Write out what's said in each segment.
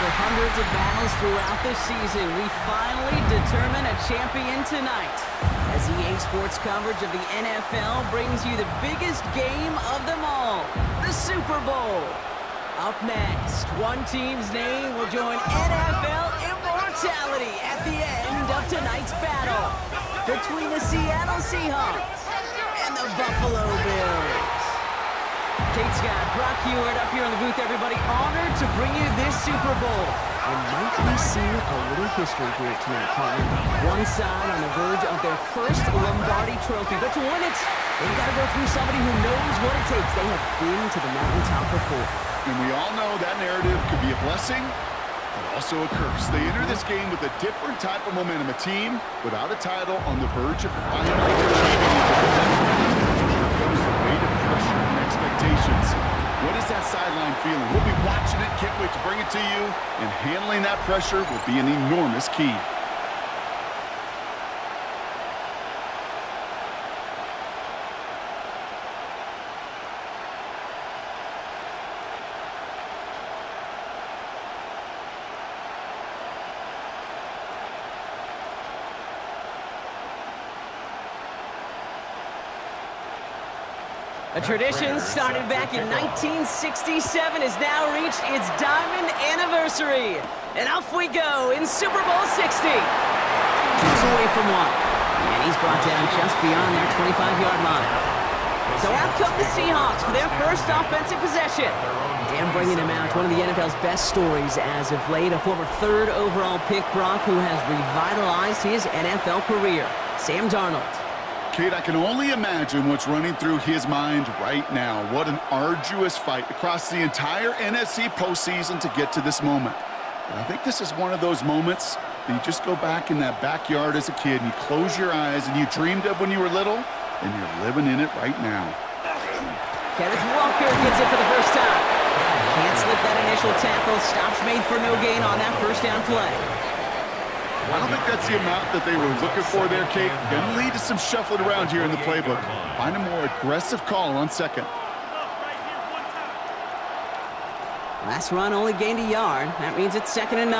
After hundreds of battles throughout the season, we finally determine a champion tonight. As EA Sports coverage of the NFL brings you the biggest game of them all, the Super Bowl. Up next, one team's name will join NFL immortality at the end of tonight's battle between the Seattle Seahawks and the Buffalo Bills. Kate Scott, Brock Heward up here in the booth, everybody. Honored to bring you this Super Bowl. And might we see a little history here tonight, partner? One side on the verge of their first Lombardi trophy. But to win it, they've got to go through somebody who knows what it takes. They have been to the mountaintop before. And we all know that narrative could be a blessing, but also a curse. They enter this game with a different type of momentum. A team without a title on the verge of finally achieving it. Here comes the weight of pressure and expectations. What is that sideline feeling? We'll be watching it, can't wait to bring it to you, and handling that pressure will be an enormous key. A tradition started back in 1967 has now reached its diamond anniversary. And off we go in Super Bowl 60. Keeps away from one. And he's brought down just beyond their 25-yard line. So out come the Seahawks for their first offensive possession. And bringing him out, one of the NFL's best stories as of late, a former third overall pick, Brock, who has revitalized his NFL career, Sam Darnold. Kate, I can only imagine what's running through his mind right now. What an arduous fight across the entire NFC postseason to get to this moment. And I think this is one of those moments that you just go back in that backyard as a kid and you close your eyes and you dreamed of when you were little, and you're living in it right now. Kenneth Walker gets it for the first time. Can't slip that initial tackle. Stops made for no gain on that first down play. I don't think that's the amount that they were looking for there, Kate. Going to lead to some shuffling around here in the playbook. Find a more aggressive call on second. Last run only gained a yard. That means it's 2nd and 9.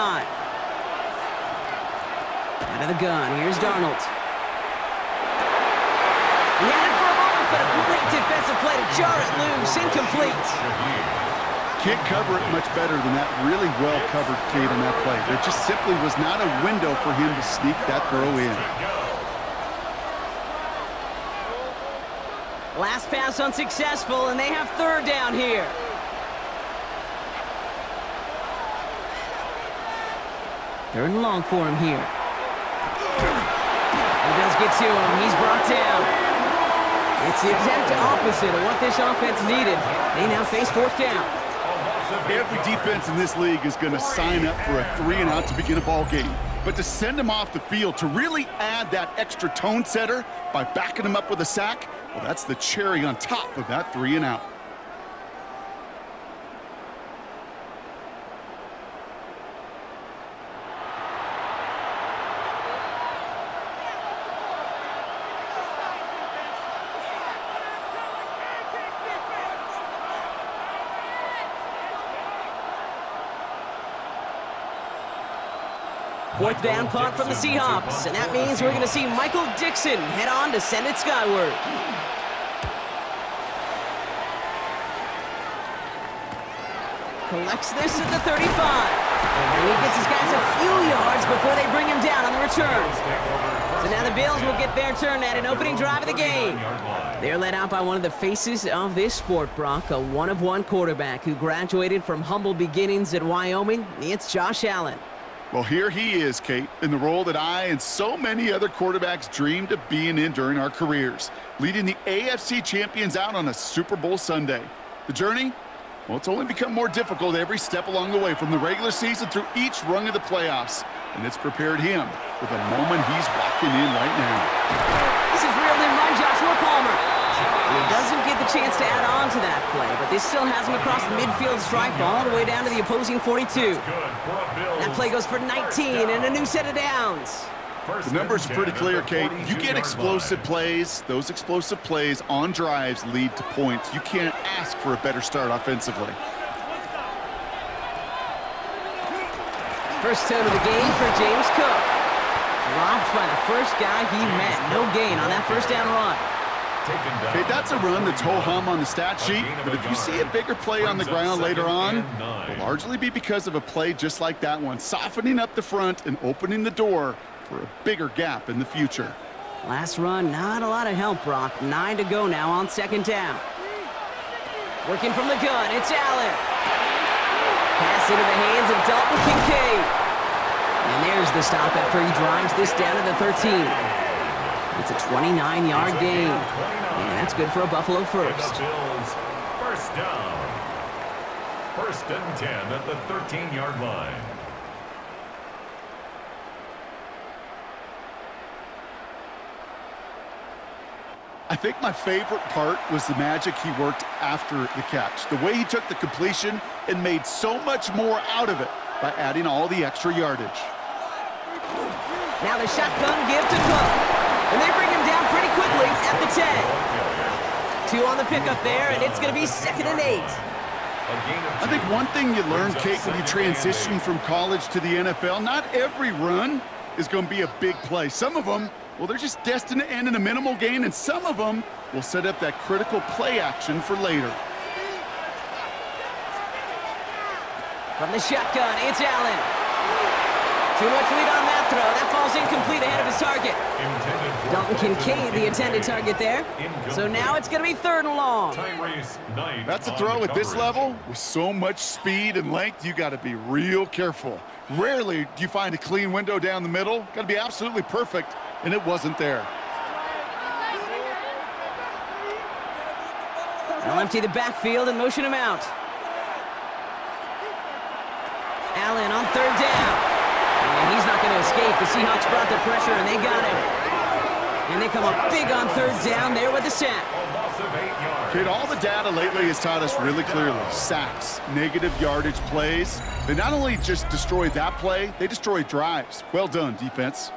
Out of the gun, here's Darnold. He had it for a moment, but a great defensive play to jar it loose. Incomplete. Can't cover it much better than that really well-covered Kate on that play. There just simply was not a window for him to sneak that throw in. Last pass unsuccessful, and they have 3rd down here. Third and long for him here. He does get to him. He's brought down. It's the exact opposite of what this offense needed. They now face 4th down. Every defense in this league is going to sign up for a 3-and-out to begin a ball game. But to send them off the field, to really add that extra tone setter by backing them up with a sack, well, that's the cherry on top of that 3-and-out. Fourth down punt from the Seahawks, and that means we're going to see Michael Dixon head on to send it skyward. Collects this at the 35. And he gets his guys a few yards before they bring him down on the return. So now the Bills will get their turn at an opening drive of the game. They're led out by one of the faces of this sport, Brock, a one-of-one quarterback who graduated from humble beginnings at Wyoming. It's Josh Allen. Well, here he is, Kate, in the role that I and so many other quarterbacks dreamed of being in during our careers, leading the AFC champions out on a Super Bowl Sunday. The journey? Well, it's only become more difficult every step along the way, from the regular season through each rung of the playoffs, and it's prepared him for the moment he's walking in right now. This is reeled in by Joshua Palmer. And he doesn't get the chance to add on to that play, but this still has him across the midfield stripe all the way down to the opposing 42. That play goes for 19 and a new set of downs. The numbers are pretty clear, Kate. You get explosive plays. Those explosive plays on drives lead to points. You can't ask for a better start offensively. First tone of the game for James Cook. Dropped by the first guy he met. No gain on that first down run. Okay, that's a run that's ho-hum on the stat sheet, but if you see a bigger play on the ground later on, it'll largely be because of a play just like that one, softening up the front and opening the door for a bigger gap in the future. Last run, not a lot of help, Brock. 9 to go now on second down. Working from the gun, it's Allen. Pass into the hands of Dalton Kincaid. And there's the stop after he drives this down to the 13. It's a 29-yard gain. And that's good for a Buffalo first. First down. First and 10 at the 13-yard line. I think my favorite part was the magic he worked after the catch. The way he took the completion and made so much more out of it by adding all the extra yardage. Now the shotgun give to Cook. And they bring him down pretty quickly at the 10. 2 on the pickup there, and it's going to be 2nd and 8. I think one thing you learn, Kate, when you transition from college to the NFL, not every run is going to be a big play. Some of them, well, they're just destined to end in a minimal gain, and some of them will set up that critical play action for later. From the shotgun, it's Allen. Too much lead on that throw. That falls incomplete ahead of his target. Dalton Kincaid, the intended target there. So now it's going to be 3rd and long. That's a throw at this level. With so much speed and length, you got to be real careful. Rarely do you find a clean window down the middle. Got to be absolutely perfect, and it wasn't there. They'll empty the backfield and motion him out. Allen on 3rd down. And he's not going to escape. The Seahawks brought the pressure, and they got him. And they come up big on 3rd down there with the sack. Kate, all the data lately has taught us really clearly. Sacks, negative yardage plays. They not only just destroy that play, they destroy drives. Well done, defense.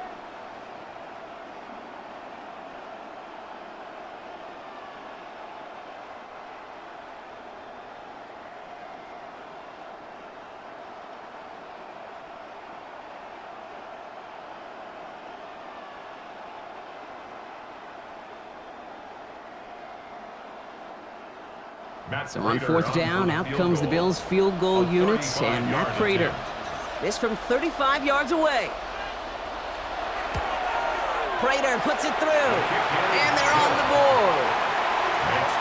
So on 4th down, out comes the Bills' field goal unit and Matt Prater. This from 35 yards away. Prater puts it through, and they're on the board.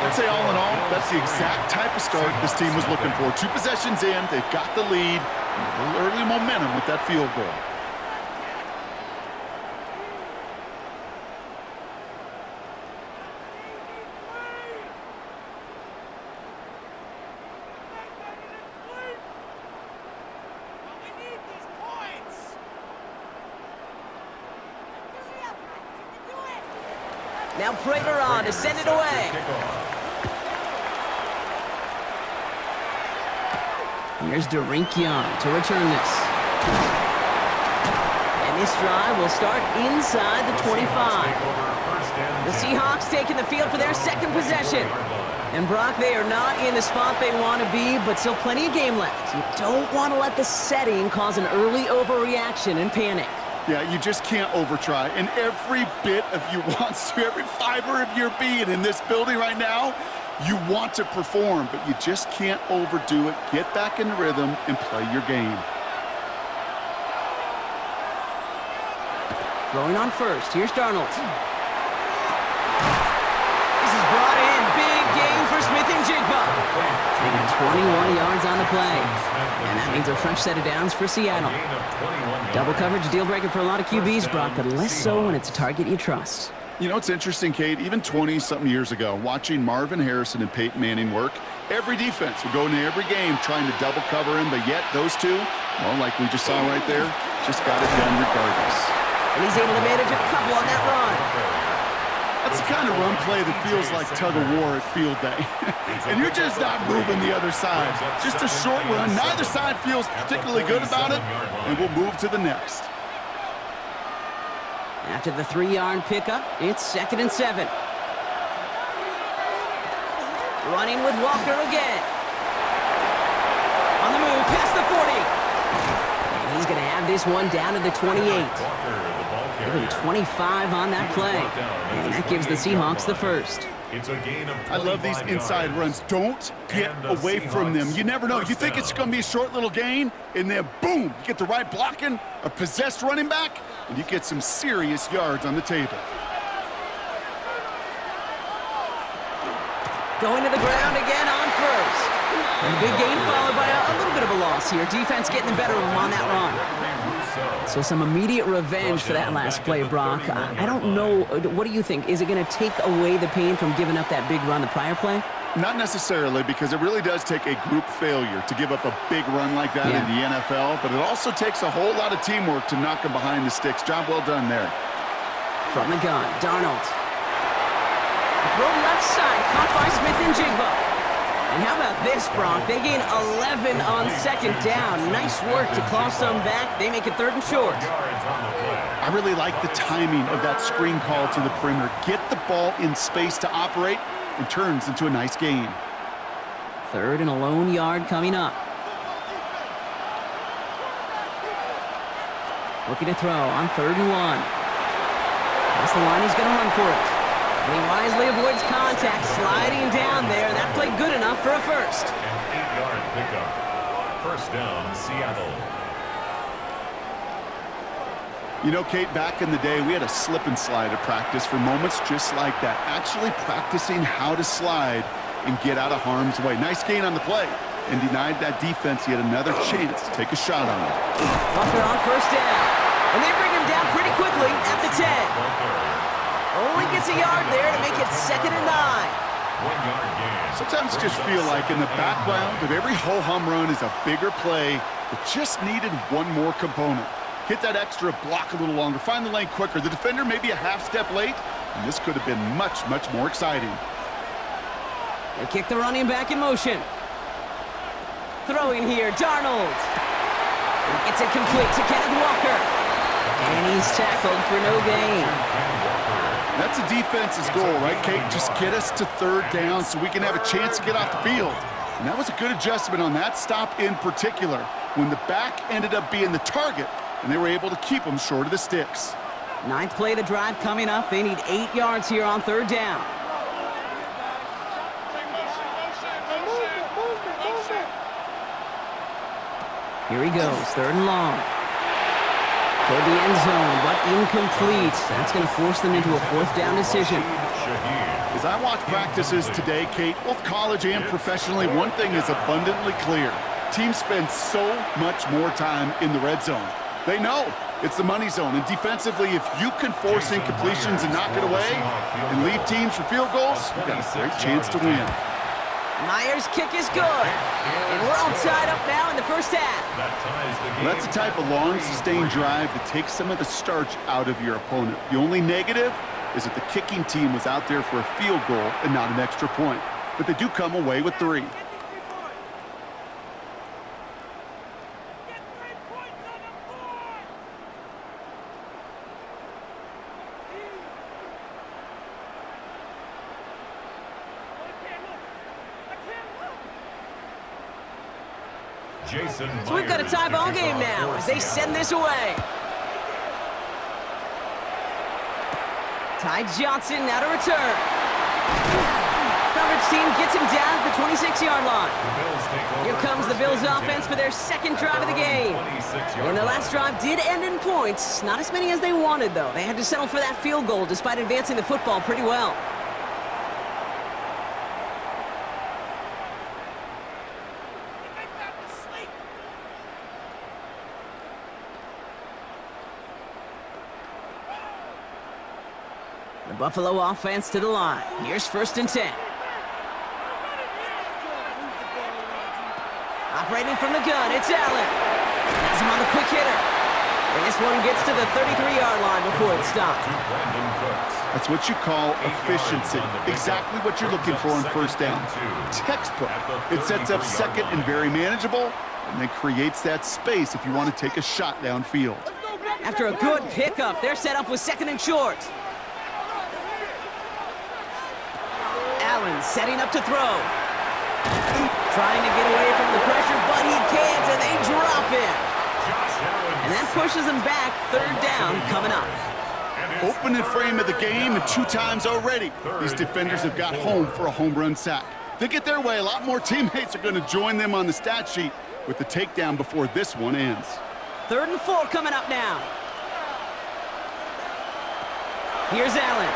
I'd say all in all, that's the exact type of start this team was looking for. 2 possessions in, they've got the lead, and a little early momentum with that field goal. Now Prater on to send it away. Here's Young to return this. And this drive will start inside the 25. The Seahawks taking the field for their 2nd possession. And Brock, they are not in the spot they want to be, but still plenty of game left. You don't want to let the setting cause an early overreaction and panic. Yeah, you just can't overtry. And every bit of you wants to, every fiber of your being in this building right now, you want to perform, but you just can't overdo it. Get back in the rhythm and play your game. Throwing on first. Here's Darnold. This is brought in. Big game for Smith and Jigba. They got 21 yards on the play. And that means a fresh set of downs for Seattle. Double coverage, deal breaker for a lot of QBs, Brock, but less so when it's a target you trust. You know, it's interesting, Kate, even 20-something years ago, watching Marvin Harrison and Peyton Manning work, every defense would go into every game trying to double cover him, but yet those two, well, like we just saw right there, just got it done regardless. And he's able to manage a couple on that run. That's the kind of run play that feels like tug-of-war at field day. And you're just not moving the other side. Just a short run. Neither side feels particularly good about it, and we'll move to the next. After the 3-yard pickup, it's 2nd and 7. Running with Walker again. On the move, past the 40. And he's going to have this one down to the 28. Give him 25 on that play. And that gives the Seahawks the first. It's a gain of I love these inside runs. Don't get away from them. You never know. You think it's going to be a short little gain, and then boom, you get the right blocking, a possessed running back, and you get some serious yards on the table. Going to the ground again on first. And a big gain followed by a little bit of a loss here. Defense getting the better of him on that run. So some immediate revenge for that last play, Brock. I don't know. What do you think? Is it going to take away the pain from giving up that big run the prior play? Not necessarily, because it really does take a group failure to give up a big run like that in the NFL, but it also takes a whole lot of teamwork to knock him behind the sticks. Job well done there. From the gun, Darnold. Throw left side, caught by Smith and Jigba. And how about this, Brock? They gain 11 on second down. Nice work to claw some back. They make it 3rd and short. I really like the timing of that screen call to the perimeter. Get the ball in space to operate, and turns into a nice gain. 3rd and a lone yard coming up. Looking to throw on 3rd and 1. That's the line. He's going to run for it. And he wisely avoids contact, sliding down there. That played good enough for a first. An 8-yard pickup. First down, Seattle. You know, Kate, back in the day, we had a slip and slide at practice for moments just like that. Actually practicing how to slide and get out of harm's way. Nice gain on the play, and denied that defense yet another chance to take a shot on him. Walker on first down. And they bring him down pretty quickly at the 10. Only gets a yard there to make it 2nd and 9. 1-yard gain. Sometimes you just feel like in the background of every ho-hum run is a bigger play that just needed one more component. Hit that extra block a little longer, find the lane quicker. The defender may be a half step late, and this could have been much, much more exciting. They kick the running back in motion. Throwing here, Darnold. He gets it complete to Kenneth Walker. And he's tackled for no gain. That's a defense's goal, right, Kate? Just get us to 3rd down so we can have a chance to get off the field. And that was a good adjustment on that stop in particular, when the back ended up being the target, and they were able to keep him short of the sticks. 9th play of the drive coming up. They need 8 yards here on 3rd down. Here he goes, 3rd and long. Toward the end zone, but incomplete. That's going to force them into a 4th down decision. As I watch practices today, Kate, both college and professionally, one thing is abundantly clear. Teams spend so much more time in the red zone. They know it's the money zone, and defensively, if you can force incompletions and knock it away and leave teams for field goals, you've got a great chance to win. Myers' kick is good. And we're all tied up now in the first half. Well, that's the type of long, sustained drive that takes some of the starch out of your opponent. The only negative is that the kicking team was out there for a field goal and not an extra point. But they do come away with 3. So we've got a tie ball game now as they send this away. Ty Johnson now to return. Coverage team gets him down at the 26-yard line. Here comes the Bills offense for their 2nd drive of the game. And their last drive did end in points. Not as many as they wanted, though. They had to settle for that field goal despite advancing the football pretty well. The Buffalo offense to the line. Here's 1st and 10. Operating from the gun, it's Allen. Has him on the quick hitter. And this one gets to the 33-yard line before it's stopped. That's what you call efficiency. Exactly what you're looking for on 1st down. Textbook. It sets up 2nd and very manageable, and then creates that space if you want to take a shot downfield. After a good pickup, they're set up with 2nd and short. Allen setting up to throw. Trying to get away from the pressure, but he can't, and they drop him. And that push pushes them back. Third down coming up. Opening frame of the game, and 2 times already, these defenders have got home for a home run sack. If they get their way, a lot more teammates are going to join them on the stat sheet with the takedown before this one ends. 3rd and 4 coming up now. Here's Allen.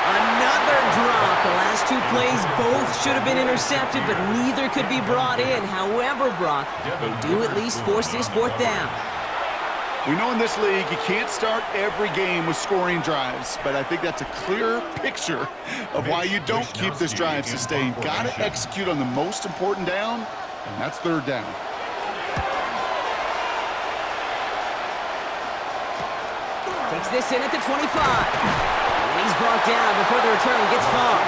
Another drop. The last 2 plays both should have been intercepted, but neither could be brought in. However, Brock, they do at least force this 4th down. We know in this league you can't start every game with scoring drives, but I think that's a clear picture of why you don't keep this drive sustained. Got to execute on the most important down, and that's 3rd down. Takes this in at the 25. And he's brought down before the return gets far.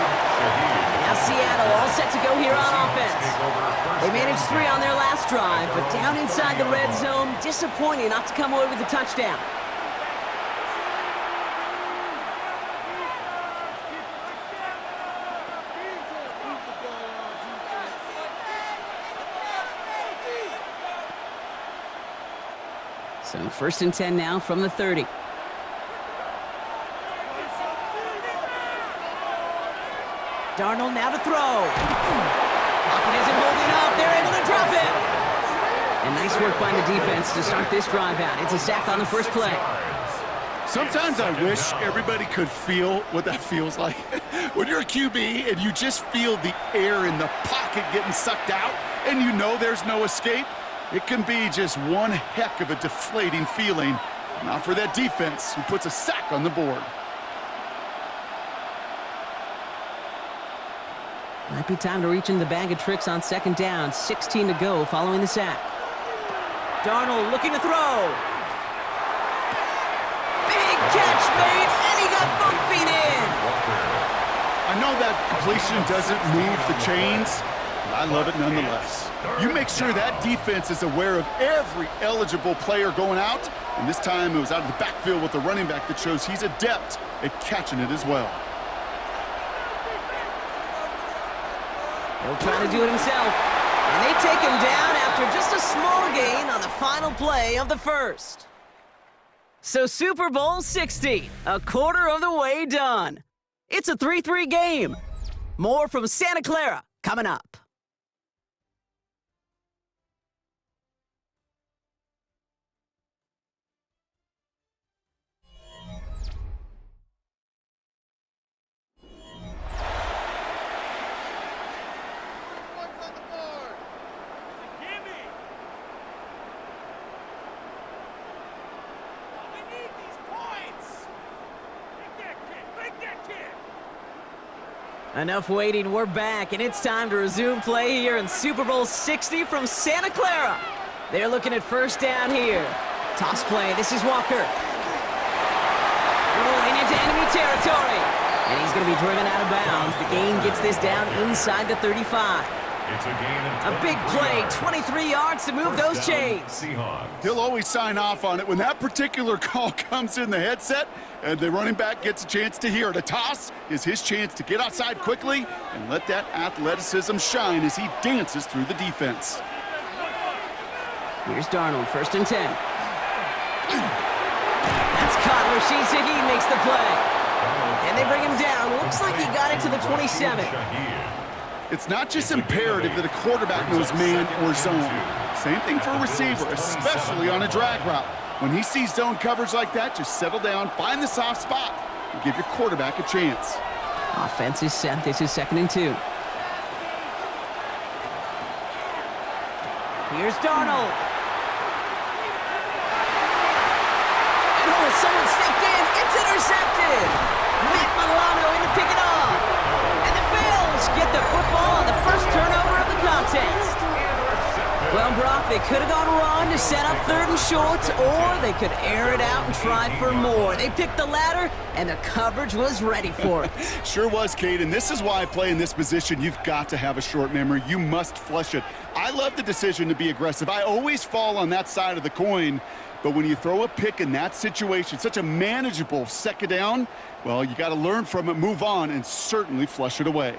Now Seattle all set to go here on offense. They managed 3 on their last drive, but down inside the red zone, disappointing not to come away with a touchdown. So 1st and 10 now from the 30. Darnold now to throw. Pocket isn't holding up. They're able to drop it. And nice work by the defense to start this drive out. It's a sack on the first play. Sometimes I wish everybody could feel what that feels like. When you're a QB and you just feel the air in the pocket getting sucked out and you know there's no escape, it can be just one heck of a deflating feeling. Not for that defense who puts a sack on the board. Might be time to reach in the bag of tricks on 2nd down. 16 to go following the sack. Darnold looking to throw. Big catch made, and he got both feet in. I know that completion doesn't move the chains, but I love it nonetheless. You make sure that defense is aware of every eligible player going out, and this time it was out of the backfield with the running back that shows he's adept at catching it as well. He'll try to do it himself. And they take him down after just a small gain on the final play of the 1st. So Super Bowl 60, a quarter of the way done. It's a 3-3 game. More from Santa Clara coming up. Enough waiting, we're back, and it's time to resume play here in Super Bowl 60 from Santa Clara. They're looking at 1st down here. Toss play, this is Walker. Rolling into enemy territory. And he's going to be driven out of bounds. The gain gets this down inside the 35. It's a gain of a big play, 23 yards to move those chains. Seahawks. He'll always sign off on it when that particular call comes in the headset and the running back gets a chance to hear it. A toss is his chance to get outside quickly and let that athleticism shine as he dances through the defense. Here's Darnold, 1st and 10. That's caught. Rashid Shaheed makes the play. And they bring him down. Looks like he got it to the 27. It's not just imperative that a quarterback knows man or zone. Same thing for a receiver, especially on a drag route. When he sees zone coverage like that, just settle down, find the soft spot, and give your quarterback a chance. Offense is set. This is 2nd and 2. Here's Darnold. And oh, someone stepped in. It's intercepted. Matt Milano in to pick it off. And the Bills get the football on the first turnover of the contest. Well, Brock, they could have gone run to set up 3rd and short, or they could air it out and try for more. They picked the latter, and the coverage was ready for it. Sure was, Kate, and this is why I play in this position. You've got to have a short memory. You must flush it. I love the decision to be aggressive. I always fall on that side of the coin, but when you throw a pick in that situation, such a manageable 2nd down, well, you got to learn from it, move on, and certainly flush it away.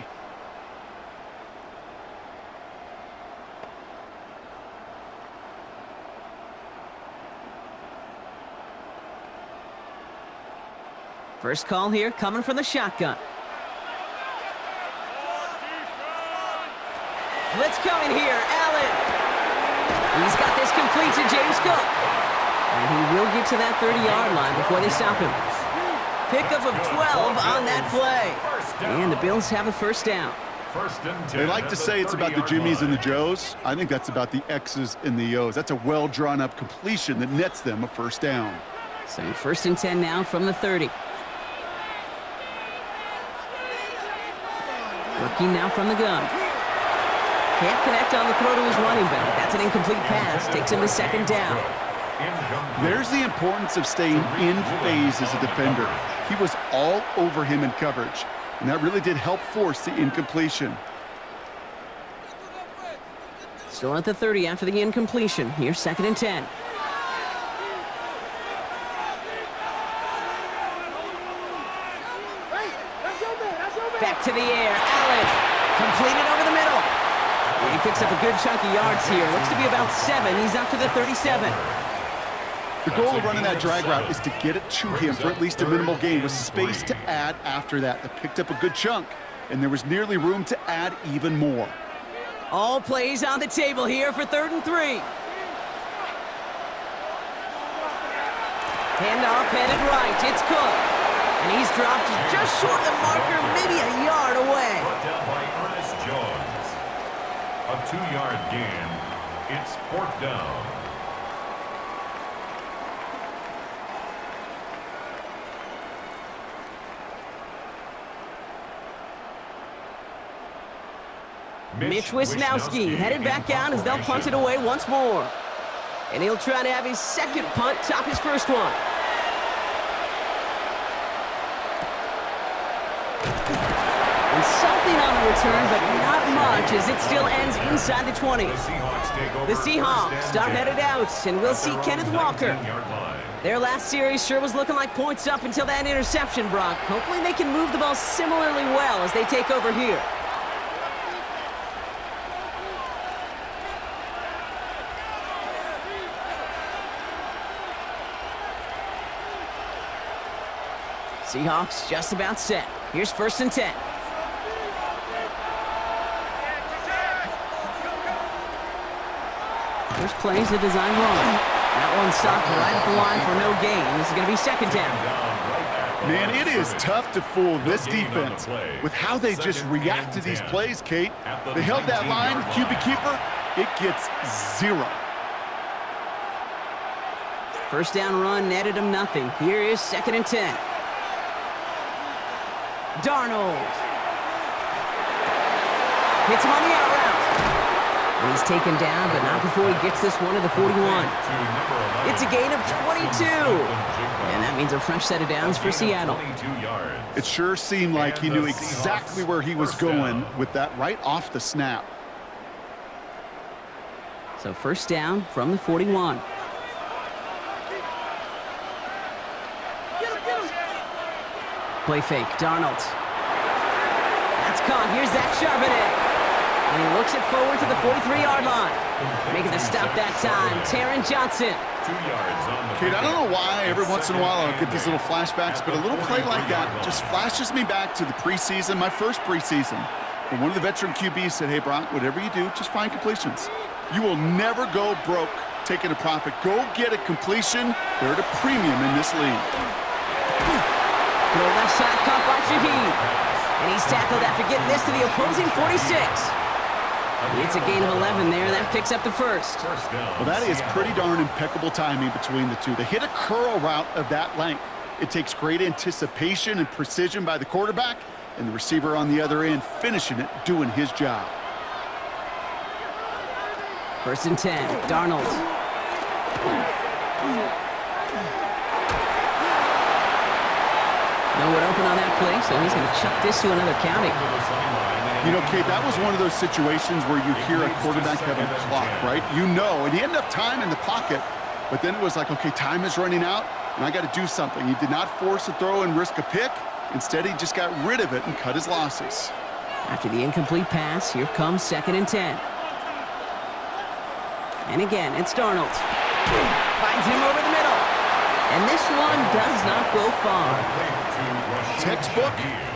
First call here coming from the shotgun. Blitz coming here, Allen. He's got this complete to James Cook. And he will get to that 30-yard line before they stop him. Pickup of 12 on that play. And the Bills have a first down. They like to say it's about the Jimmies and the Joes. I think that's about the X's and the O's. That's a well-drawn-up completion that nets them a first down. So first and 10 now from the 30. Working now from the gun. Can't connect on the throw to his running back. That's an incomplete pass. Takes him to second down. There's the importance of staying in phase as a defender. He was all over him in coverage, and that really did help force the incompletion. Still at the 30 after the incompletion. Here's second and 10. Back to the air. Allen. Completed over the middle. And he picks up a good chunk of yards here. Looks to be about 7. He's up to the 37. The goal of running that drag route is to get it to him for at least a minimal gain with space to add after that. They picked up a good chunk, and there was nearly room to add even more. All plays on the table here for 3rd and 3. Handoff headed right. It's Cook. And he's dropped just short of the marker, maybe a yard away. Brought down by Ernest Jones. A 2-yard gain. It's 4th down. Mitch Wisnowski headed back out as they'll punt it away once more. And he'll try to have his second punt top his first one. And something on the return, but not much as it still ends inside the 20. The Seahawks start headed out, and we'll see Kenneth Walker. Their last series sure was looking like points up until that interception, Brock. Hopefully they can move the ball similarly well as they take over here. Seahawks just about set. Here's 1st and 10. There's plays to design wrong. That one stopped right at the line for no gain. This is going to be 2nd down. Man, it is tough to fool this defense with how they just react to these plays, Kate. They held that line, QB keeper, it gets 0. First down run netted him nothing. Here is 2nd and 10. Darnold. Hits him on the out route. And he's taken down, but not before he gets this one to the 41. It's a gain of 22. And that means a fresh set of downs for Seattle. It sure seemed like he knew exactly where he was going with that right off the snap. So first down from the 41. Play fake, Darnold. That's caught. Here's Zach Charbonnet. And he looks it forward to the 43-yard line. Making the stop that time, Taron Johnson. 2 yards on the Kate, I don't know why every once in a while I'll get these little flashbacks, but a little play like that just flashes me back to the preseason, my first preseason. When one of the veteran QBs said, hey, Brock, whatever you do, just find completions. You will never go broke taking a profit. Go get a completion. They're at a premium in this league. Throw left side caught by Shaheed. And he's tackled after getting this to the opposing 46. It's a gain of 11 there. That picks up the first. Well, that is pretty darn impeccable timing between the two. They hit a curl route of that length. It takes great anticipation and precision by the quarterback, and the receiver on the other end finishing it, doing his job. 1st and 10, Darnold. No one open on that play, so he's going to chuck this to another county. You know, Kate, that was one of those situations where you hear a quarterback having a clock, right? You know, and he had enough time in the pocket, but then it was like, okay, time is running out, and I got to do something. He did not force a throw and risk a pick. Instead, he just got rid of it and cut his losses. After the incomplete pass, here comes 2nd and 10. And again, it's Darnold. Finds him over the middle. And this one does not go far. Textbook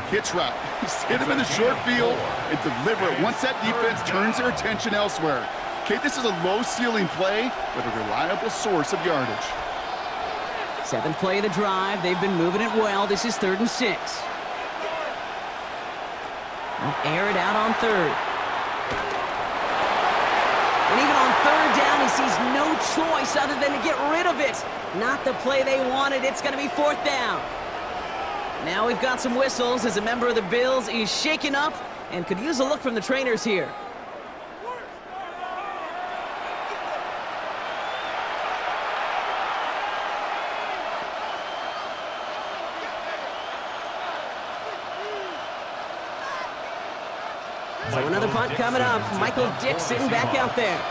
hitch route. Just hit him in the short field and deliver it once that defense turns their attention elsewhere. Okay, this is a low-ceiling play, but a reliable source of yardage. 7th play of the drive. They've been moving it well. This is 3rd and 6. They'll air it out on 3rd. And even on 3rd down, he sees no choice other than to get rid of it. Not the play they wanted. It's going to be 4th down. Now we've got some whistles as a member of the Bills is shaken up and could use a look from the trainers here. So another punt coming up. Michael Dixon back out there.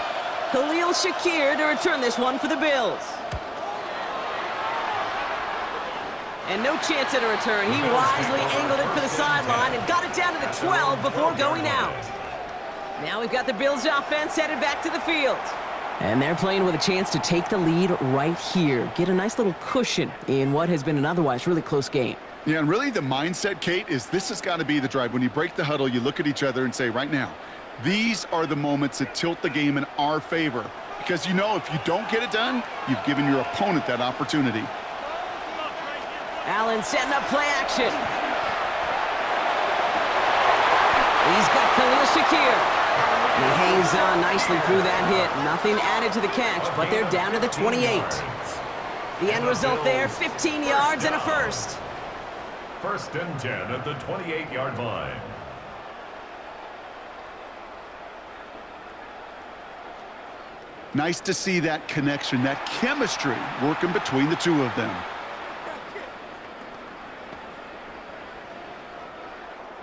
Khalil Shakir to return this one for the Bills. And no chance at a return. He wisely angled it for the sideline and got it down to the 12 before going out. Now we've got the Bills offense headed back to the field. And they're playing with a chance to take the lead right here. Get a nice little cushion in what has been an otherwise really close game. Yeah, and really the mindset, Kate, is this has got to be the drive. When you break the huddle, you look at each other and say, right now, these are the moments that tilt the game in our favor. Because you know if you don't get it done, you've given your opponent that opportunity. Allen setting up play action. He's got Khalil Shakir. And he hangs on nicely through that hit. Nothing added to the catch, but they're down to the 28. The end result there, 15 yards and a first. 1st and 10 at the 28-yard line. Nice to see that connection, that chemistry working between the two of them.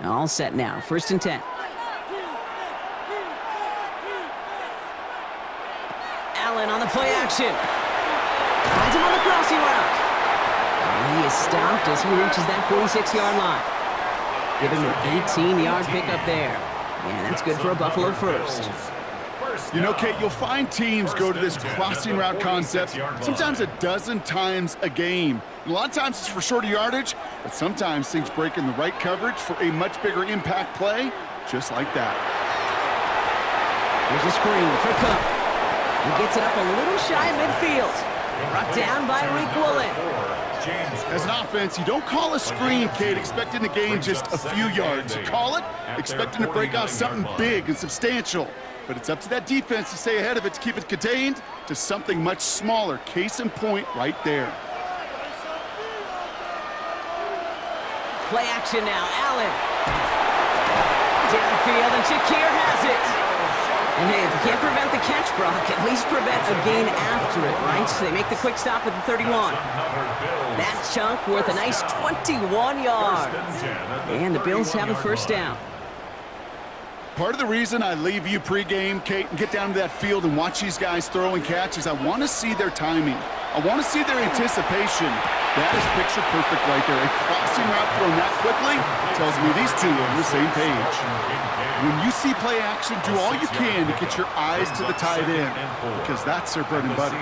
All set now, 1st and 10. Allen on the play action. Finds him on the crossing route. And he is stopped as he reaches that 46-yard line. Give him an 18-yard pickup there. And that's good for a Buffalo first. You know, Kate, you'll find teams go to this crossing route concept sometimes a dozen times a game. And a lot of times it's for shorter yardage, but sometimes things break in the right coverage for a much bigger impact play, just like that. Here's a screen for Cook. He gets it up a little shy of midfield. Brought down by Reek Woolen. As an offense, you don't call a screen, Kate, expecting to gain just a few yards. You call it expecting to break out something big and substantial. But it's up to that defense to stay ahead of it, to keep it contained to something much smaller. Case in point right there. Play action now, Allen. Downfield, and Shakir has it. And hey, if you can't prevent the catch, Brock, at least prevent a gain after it, right? So they make the quick stop at the 31. That chunk worth a nice 21 yards. And the Bills have a 1st down. Part of the reason I leave you pregame, Kate, and get down to that field and watch these guys throw and catch is I want to see their timing. I want to see their anticipation. That is picture perfect right there. A crossing route thrown that quickly tells me these two are on the same page. When you see play action, do all you can to get your eyes to the tight end because that's their bread and butter.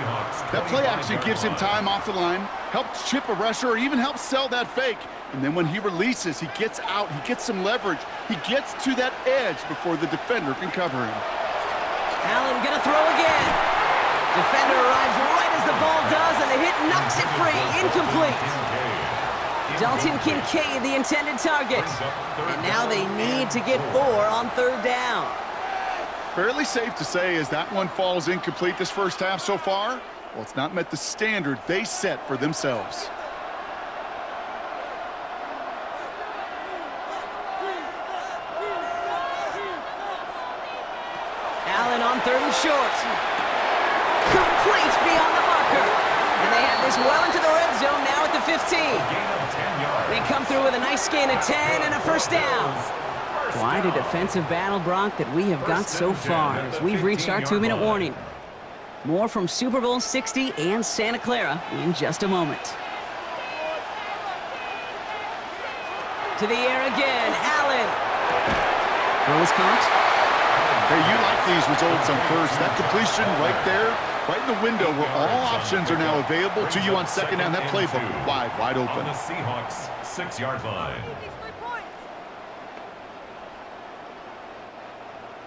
That play action gives him time off the line, helps chip a rusher, or even helps sell that fake. And then when he releases, he gets out, he gets some leverage. He gets to that edge before the defender can cover him. Allen gonna throw again. Defender arrives right as the ball does, and the hit knocks it free. Incomplete. Dalton Kincaid, the intended target. And now they need to get 4 on 3rd down. Fairly safe to say as that one falls incomplete this first half so far, well, it's not met the standard they set for themselves. Allen on 3rd and short. Complete beyond the marker. And they have this well into the red zone now at the 15. They come through with a nice gain of 10 and a 1st down. Quite a defensive battle, Brock, that we have got so far as we've reached our 2-minute warning. More from Super Bowl 60 and Santa Clara in just a moment. To the air again, Allen. Throw is caught. Hey, you like these results on first. That completion right there Right in the window where all options are now available to you on second down. That playbook wide open. On the Seahawks 6-yard line.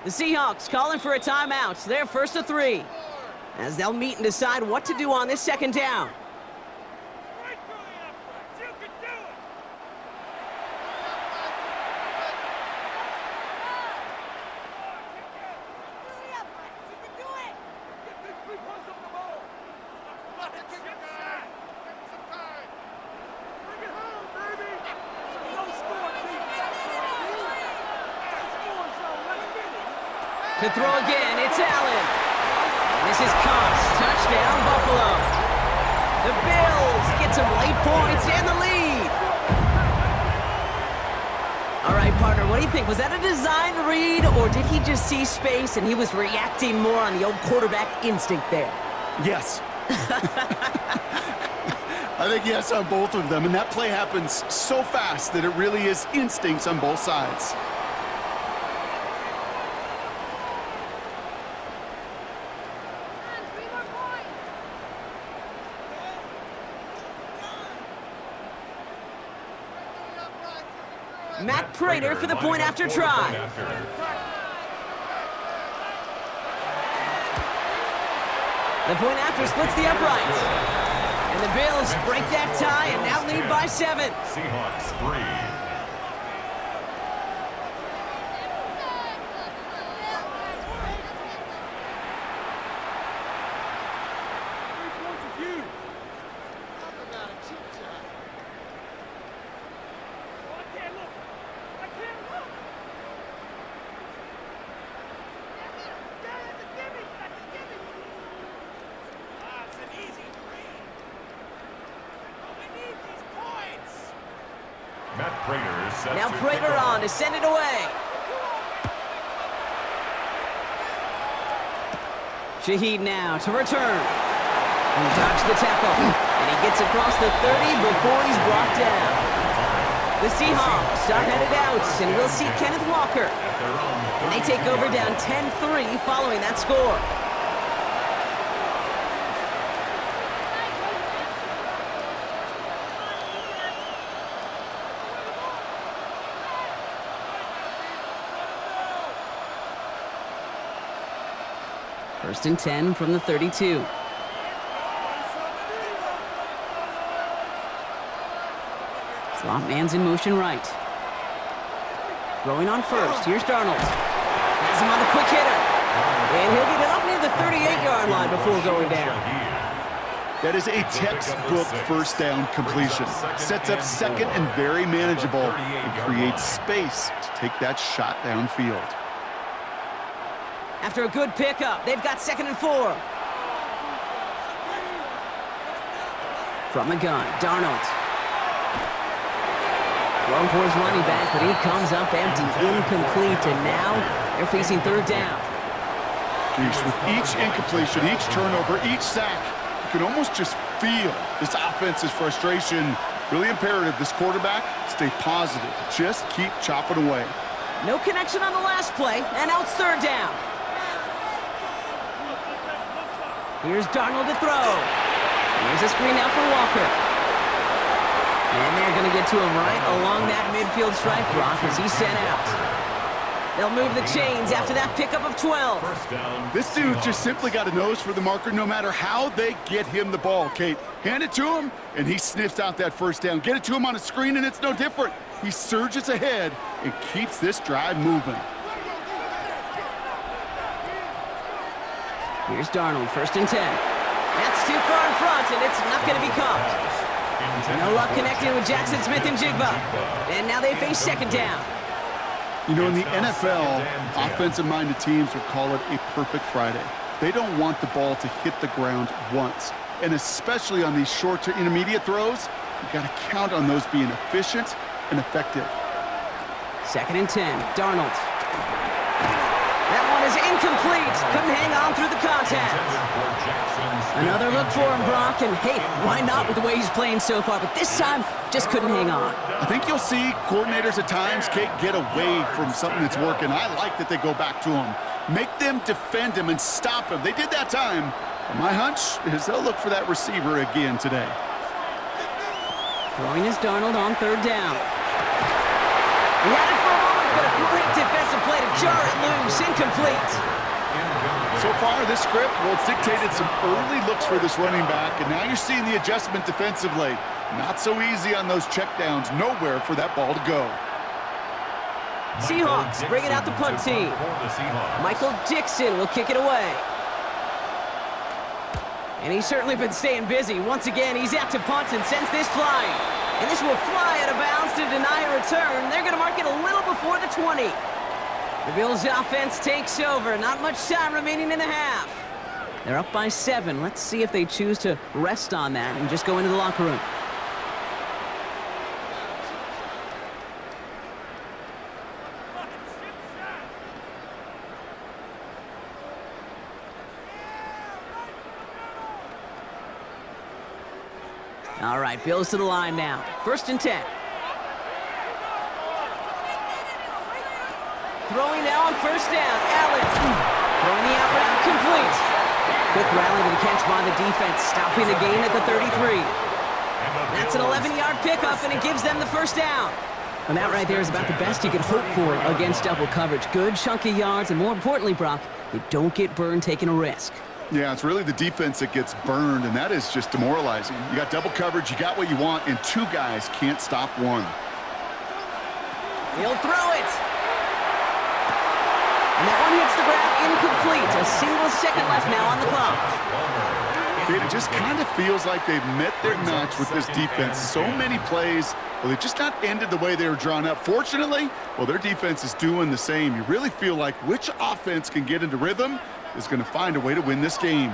The Seahawks calling for a timeout. They're first to 3. As they'll meet and decide what to do on this second down. To throw again, it's Allen. And this is Cox. Touchdown, Buffalo. The Bills get some late points and the lead. All right, partner, what do you think? Was that a design read, or did he just see space and he was reacting more on the old quarterback instinct there? Yes. I think yes on both of them, and that play happens so fast that it really is instincts on both sides. Matt Prater for the point after try. The point after splits the uprights. And the Bills break that tie and now lead by 7. Seahawks 3. Now Prater on to send it away. Shaheed now to return. He dodged the tackle. And he gets across the 30 before he's brought down. The Seahawks are headed out, and we'll see Kenneth Walker. And they take over down 10-3 following that score. First and 10 from the 32. Slot man's in motion right. Throwing on first. Here's Darnold. Has him on the quick hitter. And he'll get it up near the 38-yard line before going down. That is a textbook first down completion. Sets up second and very manageable and creates space to take that shot downfield. After a good pickup, they've got 2nd and 4. From the gun, Darnold. Throwing for his running back, but he comes up empty, incomplete, and now they're facing 3rd down. Geez, with each incompletion, each turnover, each sack, you can almost just feel this offense's frustration. Really imperative, this quarterback, stay positive. Just keep chopping away. No connection on the last play, and now it's 3rd down. Here's Darnold to throw. And here's a screen now for Walker. And they're going to get to him right along that midfield stripe, Brock, as he's sent out. They'll move the chains after that pickup of 12. This dude just simply got a nose for the marker no matter how they get him the ball, Kate. Hand it to him, and he sniffs out that first down. Get it to him on a screen, and it's no different. He surges ahead and keeps this drive moving. Here's Darnold, 1st and 10. That's too far in front, and it's not going to be caught. No luck connecting with Jackson Smith and Jigba. And now they face 2nd down. You know, in the NFL, offensive-minded teams would call it a perfect Friday. They don't want the ball to hit the ground once. And especially on these short to intermediate throws, you've got to count on those being efficient and effective. 2nd and 10, Darnold. That one is incomplete. Couldn't hang on through the contact. Another look for him, Brock. And hey, why not with the way he's playing so far? But this time, just couldn't hang on. I think you'll see coordinators at times, Kate, get away from something that's working. I like that they go back to him. Make them defend him and stop him. They did that time, My hunch is they'll look for that receiver again today. Throwing is Darnold on third down. He had it for a moment, but a great defensive play to jar it loose. Incomplete. So far, this script, well, it's dictated some early looks for this running back, and now you're seeing the adjustment defensively. Not so easy on those checkdowns. Nowhere for that ball to go. Seahawks bring it out the punt team. Michael Dixon will kick it away. And he's certainly been staying busy. Once again, he's out to punt and sends this flying. And this will fly out of bounds to deny a return. They're going to mark it a little before the 20. The Bills' offense takes over. Not much time remaining in the half. They're up by 7. Let's see if they choose to rest on that and just go into the locker room. All right, Bills to the line now. 1st and 10. Throwing now on 1st down. Allen throwing the out route complete. Quick rally to the catch by the defense, stopping the gain at the 33. That's an 11-yard pickup, and it gives them the 1st down. And that right there is about the best you could hope for against double coverage. Good chunky yards, and more importantly, Brock, you don't get burned taking a risk. Yeah, it's really the defense that gets burned, and that is just demoralizing. You got double coverage, you got what you want, and 2 guys can't stop one. He'll throw it. And that one hits the ground incomplete. A single second left now on the clock. It just kind of feels like they've met their match with this defense. So many plays, well, they've just not ended the way they were drawn up. Fortunately, well, their defense is doing the same. You really feel like which offense can get into rhythm is going to find a way to win this game.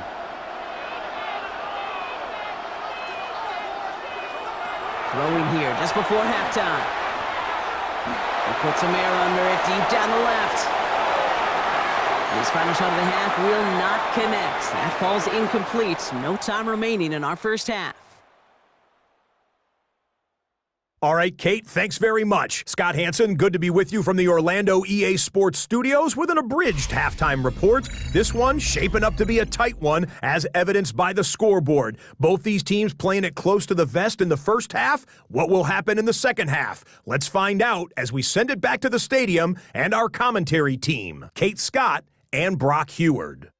Throwing here just before halftime. He puts some air under it deep down the left. And his final shot of the half will not connect. That falls incomplete. No time remaining in our 1st half. All right, Kate, thanks very much. Scott Hansen, good to be with you from the Orlando EA Sports Studios with an abridged halftime report. This one shaping up to be a tight one, as evidenced by the scoreboard. Both these teams playing it close to the vest in the 1st half. What will happen in the 2nd half? Let's find out as we send it back to the stadium and our commentary team, Kate Scott and Brock Heward.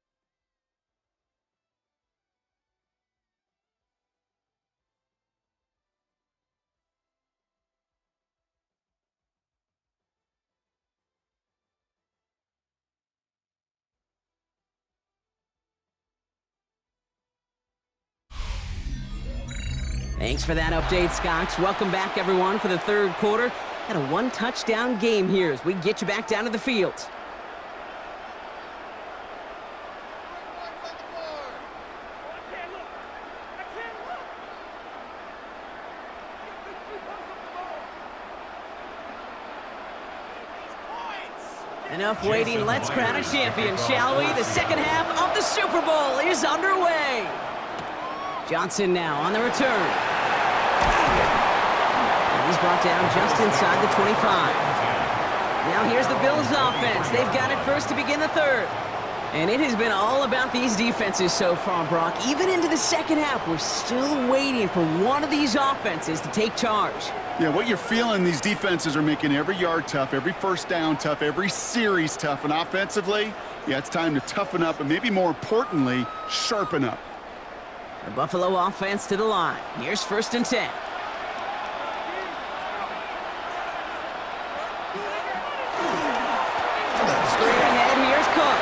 Thanks for that update, Scott. Welcome back, everyone, for the 3rd quarter. Got a 1-touchdown game here as we get you back down to the field. Enough waiting. Let's crown a champion, shall we? The 2nd half of the Super Bowl is underway. Johnson now on the return. And he's brought down just inside the 25. Now here's the Bills offense. They've got it first to begin the 3rd. And it has been all about these defenses so far, Brock. Even into the 2nd half, we're still waiting for one of these offenses to take charge. Yeah, what you're feeling, these defenses are making every yard tough, every 1st down tough, every series tough. And offensively, yeah, it's time to toughen up and maybe more importantly, sharpen up. The Buffalo offense to the line. Here's 1st and 10. Straight ahead, here's Cook.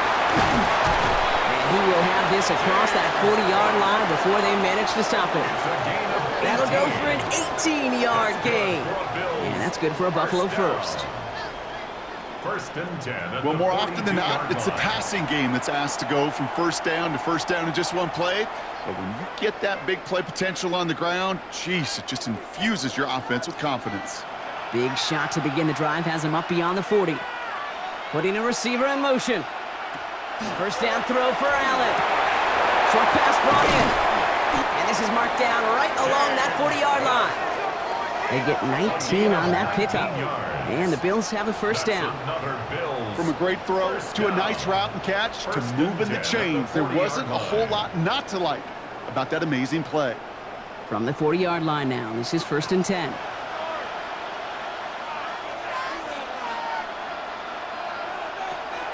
And he will have this across that 40-yard line before they manage to stop him. That'll go for an 18-yard gain. And that's good for a Buffalo 1st. 1st and 10. Well, more often than not, it's the passing game that's asked to go from 1st down to 1st down in just one play. But when you get that big play potential on the ground, geez, it just infuses your offense with confidence. Big shot to begin the drive has him up beyond the 40. Putting a receiver in motion. 1st down throw for Allen. Short pass brought in. And this is marked down right along that 40-yard line. They get 19 on that pickup. And the Bills have a first down. From a great throw to a nice route and catch to moving the chains, there wasn't a whole lot not to like about that amazing play. From the 40-yard line now, this is 1st and 10.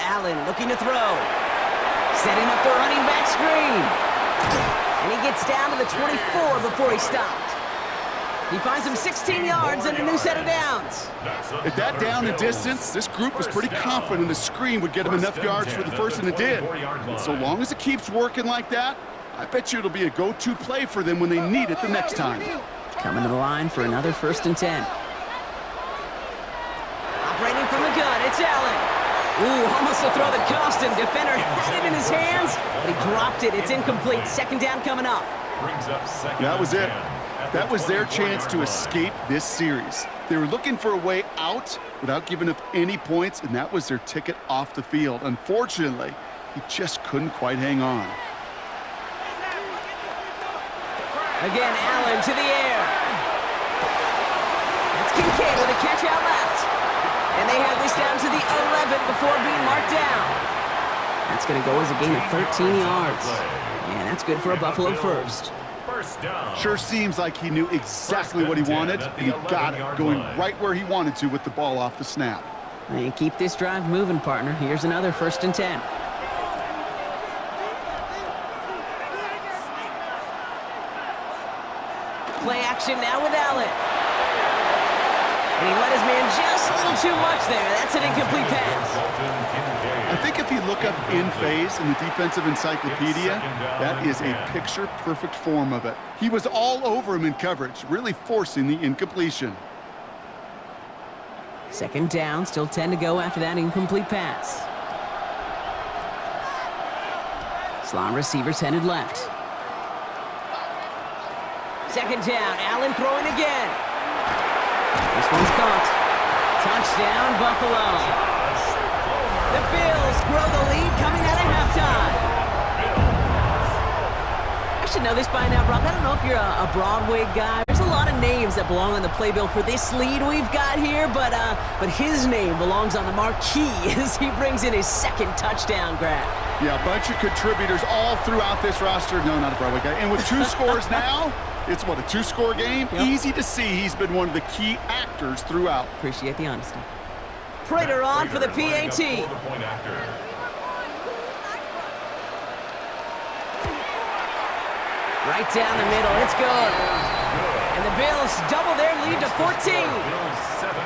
Allen looking to throw. Setting up the running back screen. And he gets down to the 24 before he stopped. He finds him 16 yards and a new set of downs. At that down and distance, this group was pretty confident the screen would get him enough yards for the first, and it did. And so long as it keeps working like that, I bet you it'll be a go-to play for them when they need it the next time. Coming to the line for another 1st and 10. Operating from the gun, it's Allen. Ooh, almost a throw that cost him. Defender had it in his hands, but he dropped it. It's incomplete. 2nd down coming up. That was it. That was their chance to escape this series. They were looking for a way out without giving up any points, and that was their ticket off the field. Unfortunately, he just couldn't quite hang on. Again, Allen to the air. That's Kincaid with a catch out left. And they have this down to the 11 before being marked down. That's going to go as a gain of 13 yards. And that's good for a Buffalo first. Sure seems like he knew exactly what he wanted, and he got it, going right where he wanted to with the ball off the snap. And keep this drive moving, partner. Here's another 1st and 10. Play action now with Allen. And he let his man just a little too much there. That's an incomplete pass. I think if you look up in phase in the defensive encyclopedia, that is a picture-perfect form of it. He was all over him in coverage, really forcing the incompletion. 2nd down, still 10 to go after that incomplete pass. Slot receivers headed left. 2nd down, Allen throwing again. This one's caught. Touchdown, Buffalo. The Bills grow the lead coming out of halftime. I should know this by now, Brock. I don't know if you're a Broadway guy. There's a lot of names that belong on the playbill for this lead we've got here, but his name belongs on the marquee as he brings in his 2nd touchdown grab. Yeah, a bunch of contributors all throughout this roster. No, not a Broadway guy. And with 2 scores now, it's what, a 2-score game? Yep. Easy to see he's been one of the key actors throughout. Appreciate the honesty. Prater on for the PAT. Right down the middle, it's good. And the Bills double their lead to 14. Bills 17,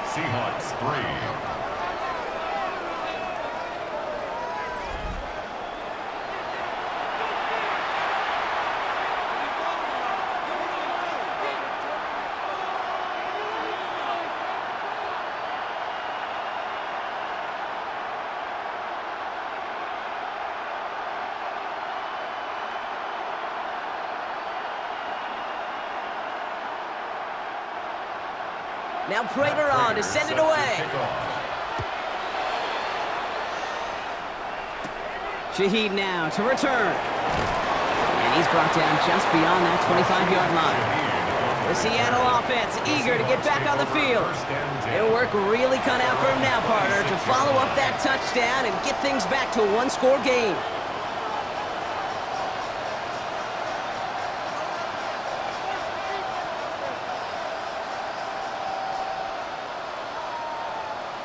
Seahawks 3. Now Prater on to send it away. Shaheed now to return. And he's brought down just beyond that 25-yard line. The Seattle offense eager to get back on the field. Their work really cut out for him now, partner, to follow up that touchdown and get things back to a 1-score game.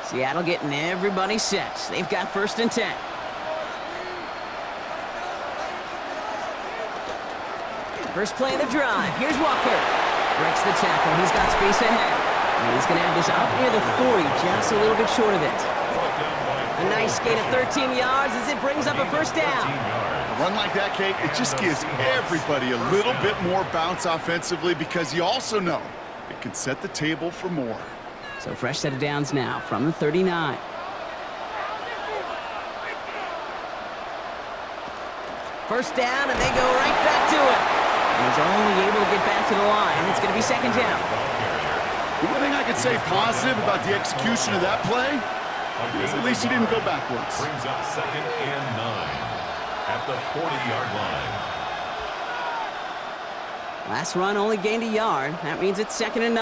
Seattle getting everybody set. They've got 1st and 10. First play of the drive. Here's Walker. Breaks the tackle. He's got space ahead. And he's going to have this up near the 40, just a little bit short of it. A nice gain of 13 yards as it brings up a 1st down. A run like that, Kate, it just gives everybody a little bit more bounce offensively because you also know it can set the table for more. So fresh set of downs now from the 39. First down, and they go right back to it. And he's only able to get back to the line. It's going to be 2nd down. The one thing I could say positive about the execution of that play is at least he didn't go backwards. Brings up 2nd and 9 at the 40-yard line. Last run only gained a yard. That means it's 2nd and 9.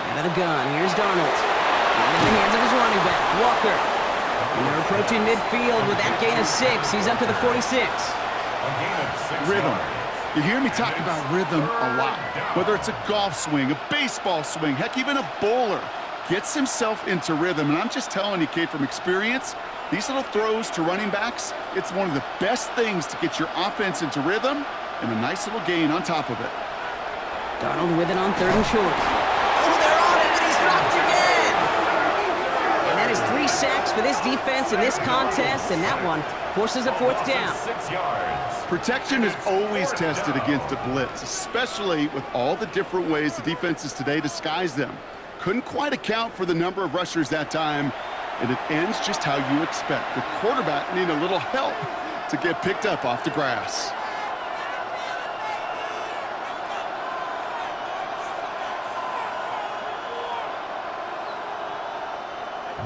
Out of the gun, here's Darnold. In the hands of his running back, Walker. And they're approaching midfield with that gain of 6. He's up to the 46. Rhythm. You hear me talk about rhythm a lot. Whether it's a golf swing, a baseball swing, heck, even a bowler gets himself into rhythm. And I'm just telling you, Kate, from experience, these little throws to running backs, it's one of the best things to get your offense into rhythm and a nice little gain on top of it. Darnold with it on 3rd and short. Oh, they're on it, and he's dropped again! And that is 3 sacks for this defense in this contest, and that one forces a 4th down. 6 yards. Protection is always tested against a blitz, especially with all the different ways the defenses today disguise them. Couldn't quite account for the number of rushers that time, and it ends just how you expect. The quarterback needed a little help to get picked up off the grass.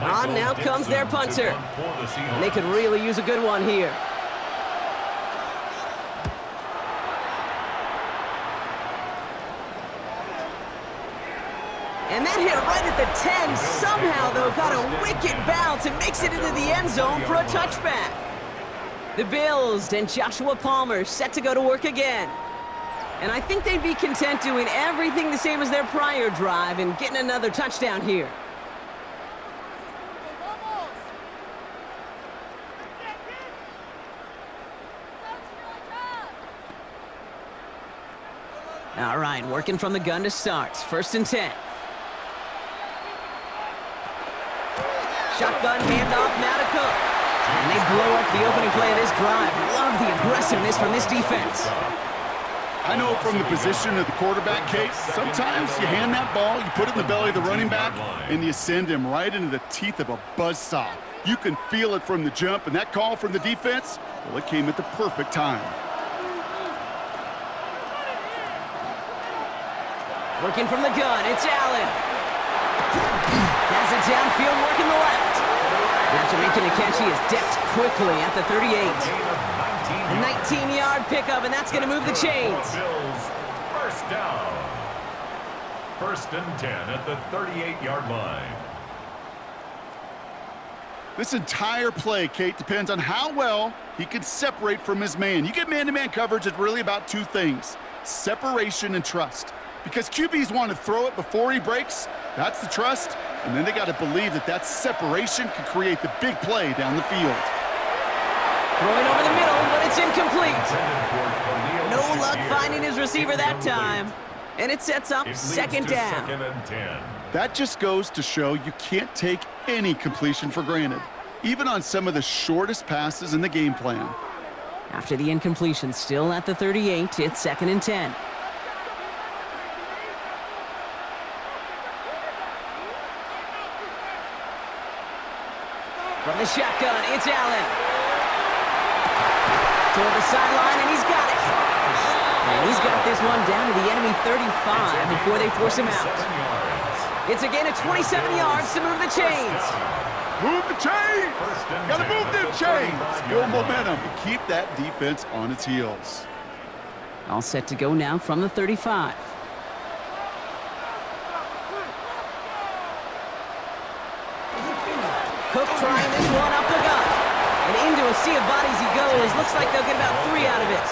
On now comes their punter. And they could really use a good one here. And that hit right at the 10. Somehow, though, got a wicked bounce and makes it into the end zone for a touchback. The Bills and Joshua Palmer set to go to work again. And I think they'd be content doing everything the same as their prior drive and getting another touchdown here. All right, working from the gun to start. 1st and 10. Shotgun handoff now to Cook. And they blow up the opening play of this drive. Love the aggressiveness from this defense. I know from the position of the quarterback, Kate, sometimes you hand that ball, you put it in the belly of the running back, and you send him right into the teeth of a buzzsaw. You can feel it from the jump, and that call from the defense, well, it came at the perfect time. Working from the gun, it's Allen. Has it downfield, working the left. After making the catch, he is decked quickly at the 38. A 19-yard pickup, and that's going to move the chains. Bills, 1st down. 1st and 10 at the 38-yard line. This entire play, Kate, depends on how well he can separate from his man. You get man-to-man coverage, it's really about 2 things, separation and trust. Because QBs want to throw it before he breaks, that's the trust, and then they got to believe that that separation can create the big play down the field. Throwing over the middle, but it's incomplete. No luck finding his receiver that time. And it sets up 2nd down. 2nd and 10. That just goes to show you can't take any completion for granted, even on some of the shortest passes in the game plan. After the incompletion, still at the 38, it's 2nd and 10. From the shotgun, it's Allen. Toward the sideline, and he's got it. And he's got this one down to the enemy 35 before they force him out. It's a gain of 27 yards to move the chains. Move the chains! Gotta move them chains! Build momentum and keep that defense on its heels. All set to go now from the 35. Cook trying this one up the gut. And into a sea of bodies he goes. Looks like they'll get about 3 out of it.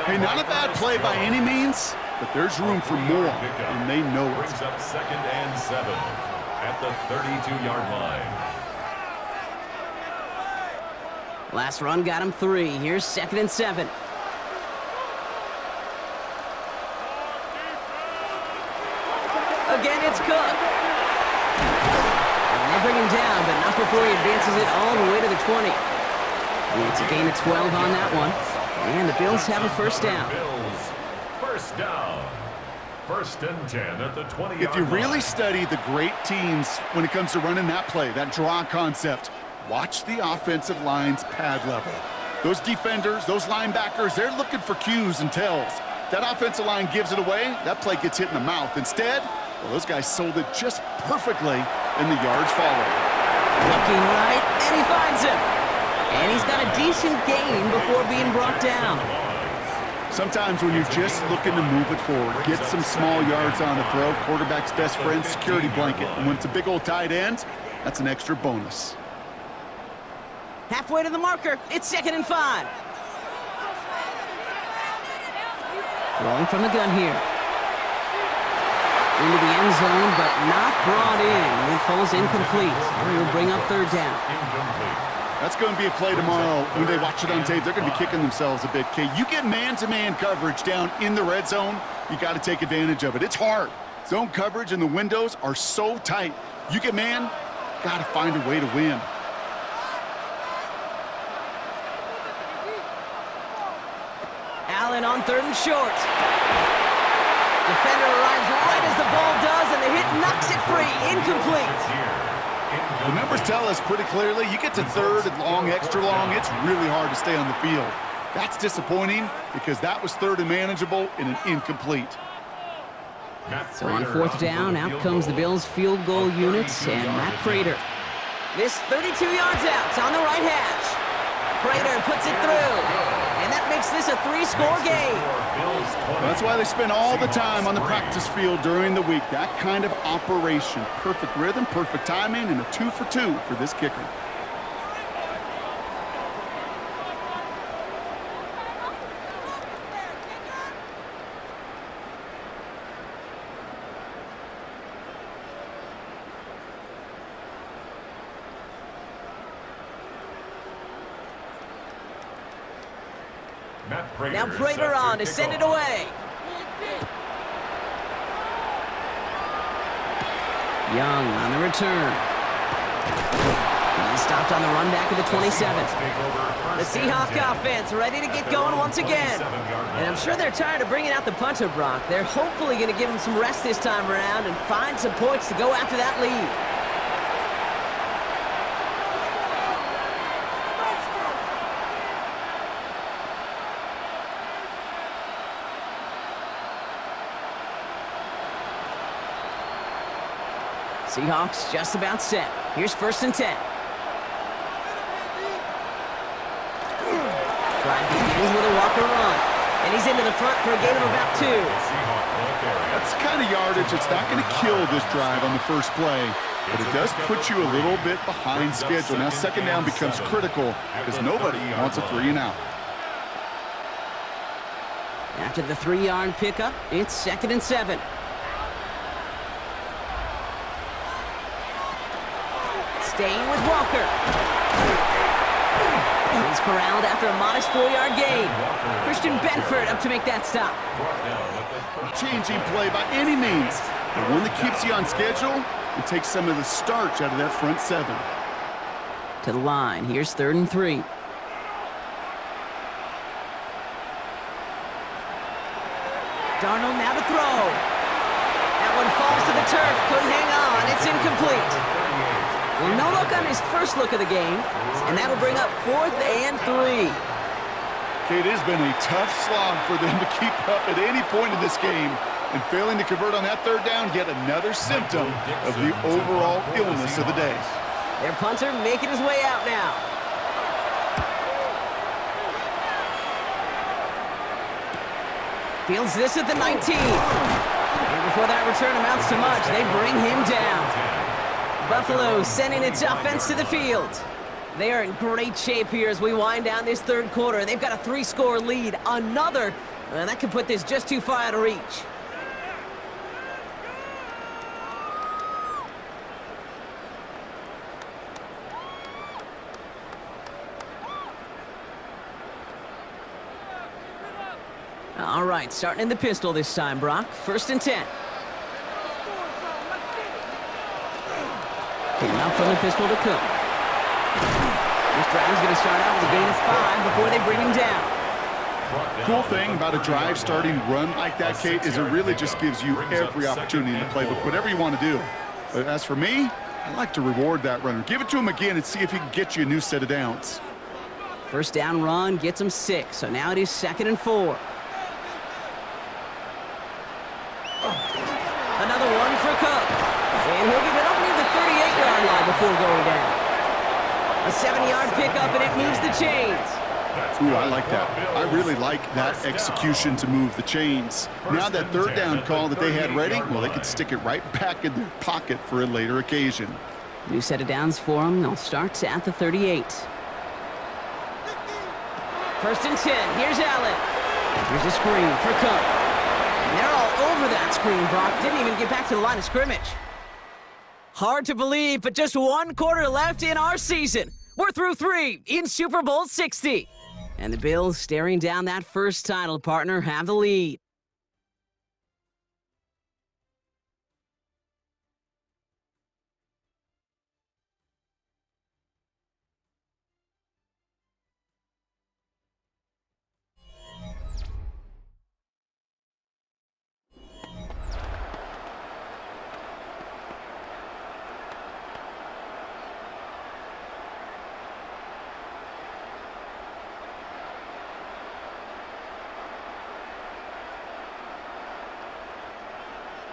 Hey, not a bad play by any means, but there's room for more, and they know it. Brings up 2nd and 7 at the 32-yard line. Last run got him 3. Here's 2nd and 7. Again, it's Cook. And they bring him down, but not before he advances it all the way to the 20. And it's a gain of 12 on that one. And the Bills have a 1st down. Bills, 1st down. 1st and 10 at the 20-yard line. If you really study the great teams when it comes to running that play, that draw concept, watch the offensive line's pad level. Those defenders, those linebackers, they're looking for cues and tells. That offensive line gives it away, that play gets hit in the mouth. Instead, well, those guys sold it just perfectly, and the yards follow. Looking right, and he finds him. And he's got a a decent gain before being brought down. Sometimes when you're just looking to move it forward, get some small yards on the throw, quarterback's best friend, security blanket. And when it's a big old tight end, that's an extra bonus. Halfway to the marker, it's 2nd and 5. Throwing from the gun here. Into the end zone, but not brought in. It falls incomplete. We'll bring up 3rd down. That's going to be a play tomorrow. When they watch it on tape, they're going to be kicking themselves a bit. Okay, you get man-to-man coverage down in the red zone, you got to take advantage of it. It's hard. Zone coverage and the windows are so tight. You get man, got to find a way to win. Allen on 3rd and short. Defender arrives right as the ball does, and the hit knocks it free. Incomplete. The numbers tell us pretty clearly, you get to 3rd and long, extra long, it's really hard to stay on the field. That's disappointing because that was 3rd and manageable in an incomplete. So on 4th down, out comes the Bills' field goal unit and Matt Prater. This 32 yards out, it's on the right hash. Prater puts it through. And that makes this a 3-score game. That's why they spend all the time on the practice field during the week. That kind of operation. Perfect rhythm, perfect timing, and a 2-for-2 for this kicker. Now Prater on to send it away. Young on the return. He's stopped on the run back of the 27. The Seahawks offense ready to get going once again. And I'm sure they're tired of bringing out the punter, Brock. They're hopefully going to give him some rest this time around and find some points to go after that lead. Seahawks just about set. Here's 1st and 10. Drive begins with a Walker run. And he's into the front for a gain of about 2. That's the kind of yardage that's not going to kill this drive on the first play, but it does put you a little bit behind schedule. Now 2nd down becomes critical because nobody wants a 3-and-out. After the 3-yard pickup, it's 2nd and 7. Staying with Walker. He's corralled after a modest 4-yard gain. Christian Benford up to make that stop. Changing play by any means, but one that keeps you on schedule and takes some of the starch out of that front 7. To the line. Here's 3rd and 3. Darnold now to throw. That one falls to the turf. Couldn't hang on. It's incomplete. Well, no look on his first look of the game, and that'll bring up 4th and 3. Okay, it has been a tough slog for them to keep up at any point in this game, and failing to convert on that 3rd down, yet another symptom of the overall illness of the day. Their punter making his way out now. Fields this at the 19. And before that return amounts to much, they bring him down. Buffalo sending its offense to the field. They are in great shape here as we wind down this 3rd quarter. They've got a 3-score lead. Another, and that could put this just too far out of reach. All right, starting in the pistol this time, Brock. 1st and 10. Now from the pistol to Cook. This drive is going to start out with a gain of 5 before they bring him down. Cool thing about a drive starting run like that, Kate, is it really just gives you every opportunity in the playbook, whatever you want to do. But as for me, I like to reward that runner. Give it to him again and see if he can get you a new set of downs. 1st down run gets him 6, so now it is 2nd and 4. Another one for Cook. And he'll get it up near the 38-yard line before going down. A 7-yard pickup, and it moves the chains. Ooh, I like that. I really like that execution to move the chains. Now that third down call that they had ready, well, they could stick it right back in their pocket for a later occasion. New set of downs for them. They'll start at the 38. First and 10. Here's Allen. Here's a screen for Cook. And they're all over that screen, Brock. Didn't even get back to the line of scrimmage. Hard to believe, but just one quarter left in our season. We're through 3 in Super Bowl 60. And the Bills, staring down that first title, partner, have the lead.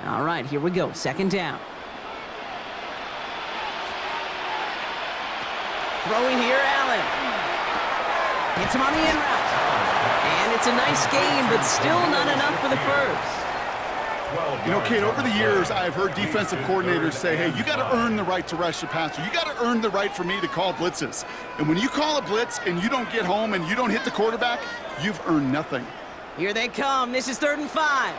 All right, here we go. Second down. Throwing here, Allen. Hits him on the in route. And it's a nice game, but still not enough for the first. You know, Kate, over the years, I've heard defensive coordinators say, hey, you got to earn the right to rush the passer. You got to earn the right for me to call blitzes. And when you call a blitz and you don't get home and you don't hit the quarterback, you've earned nothing. Here they come. This is 3rd and 5.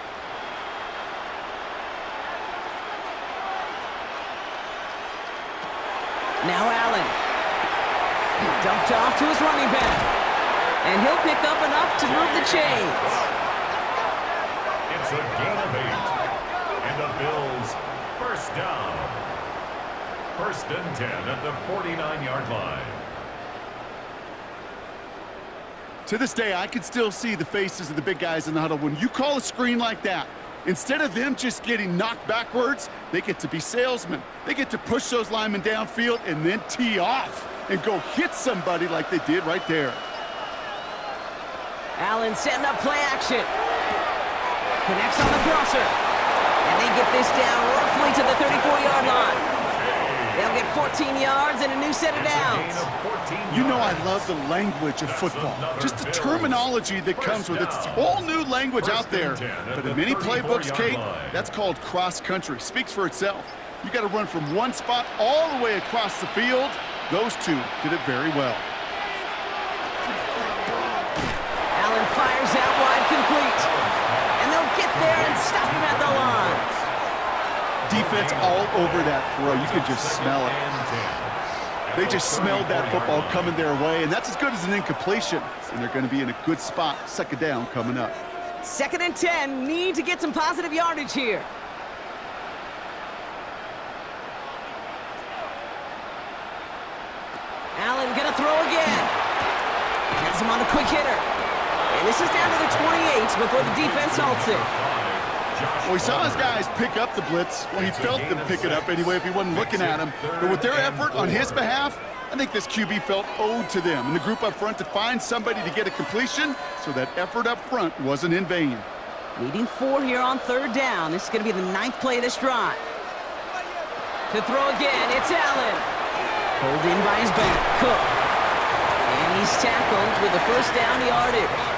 Now Allen. Dumped off to his running back. And he'll pick up enough to move the chains. It's a gain of 8. And the Bills, first down. 1st and 10 at the 49-yard line. To this day, I can still see the faces of the big guys in the huddle. When you call a screen like that, instead of them just getting knocked backwards, they get to be salesmen. They get to push those linemen downfield and then tee off and go hit somebody like they did right there. Allen setting up play action. Connects on the crosser. And they get this down roughly to the 34-yard line. They'll get 14 yards and a new set of downs. You know I love the language of football. Just the terminology that comes with it. It's a whole new language out there. But in many playbooks, Kate, that's called cross-country. Speaks for itself. You got to run from one spot all the way across the field. Those two did it very well. Allen fires out wide, complete. And they'll get there and stop him at the line. Defense all over that throw. You could just smell it. They just smelled that football coming their way, and that's as good as an incompletion. And they're going to be in a good spot. 2nd down coming up. 2nd and 10. Need to get some positive yardage here. Allen gonna throw again. Has him on the quick hitter. And this is down to the 28 before the defense halts it. Well, he saw his guys pick up the blitz. Well, he felt them pick it up anyway if he wasn't looking at him. But with their effort on his behalf, I think this QB felt owed to them and the group up front to find somebody to get a completion, so that effort up front wasn't in vain. Needing 4 here on 3rd down. This is going to be the 9th play of this drive. To throw again, it's Allen. Pulled in by his back, Cook. And he's tackled with the first down yardage.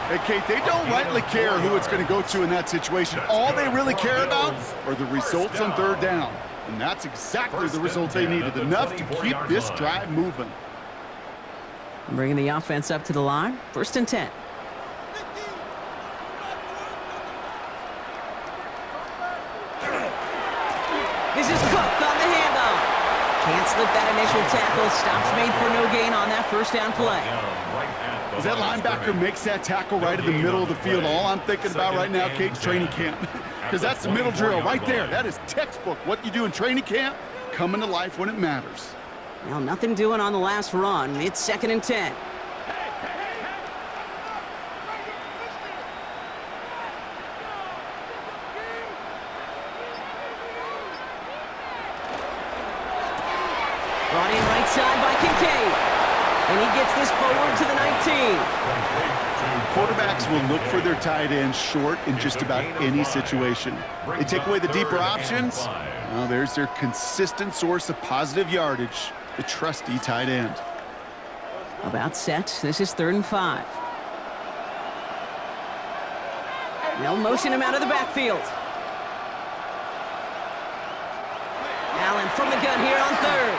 Hey, Kate, they don't rightly care who it's going to go to in that situation. All they really care about are the results on 3rd down. And that's exactly the result they needed, enough to keep this drive moving. Bringing the offense up to the line. 1st and 10. This is Cook on the handoff. Can't slip that initial tackle. Stops made for no gain on that 1st down play. As that linebacker makes that tackle right in the middle of the field, all I'm thinking about right now, Kate, is training camp. Because that's the middle drill right there. That is textbook. What you do in training camp, coming to life when it matters. Well, nothing doing on the last run. It's 2nd and 10. Brought in right side by Kincaid. And he gets this forward to the 19. Quarterbacks will look for their tight end short in just about any situation. They take away the deeper options. Well, there's their consistent source of positive yardage, the trusty tight end. About set. This is 3rd and 5. They'll motion him out of the backfield. Allen from the gun here on 3rd.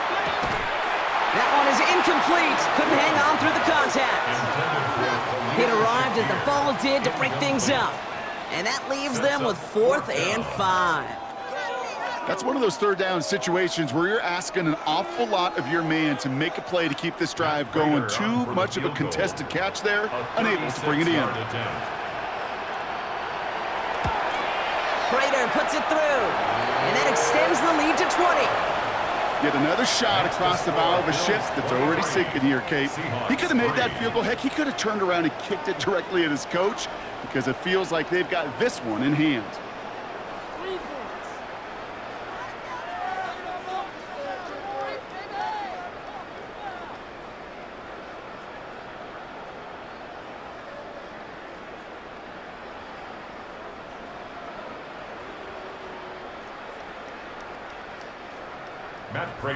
That one is incomplete. Couldn't hang on through the contact. It arrived as the ball did to break things up. And that leaves them with 4th and 5. That's one of those 3rd down situations where you're asking an awful lot of your man to make a play to keep this drive going. Too much of a contested catch there, unable to bring it in. Prater puts it through, and that extends the lead to 20. Yet another shot across the bow of a ship that's already sinking here, Kate. He could have made that field goal. Heck, he could have turned around and kicked it directly at his coach because it feels like they've got this one in hand.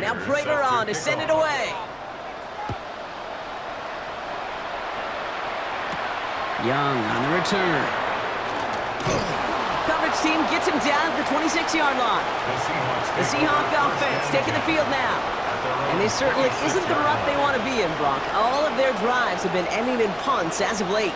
Now Prater on to send it away. Young on the return. Coverage team gets him down at the 26-yard line. The Seahawks offense taking the field now. And this certainly isn't the rut they want to be in, Brock. All of their drives have been ending in punts as of late.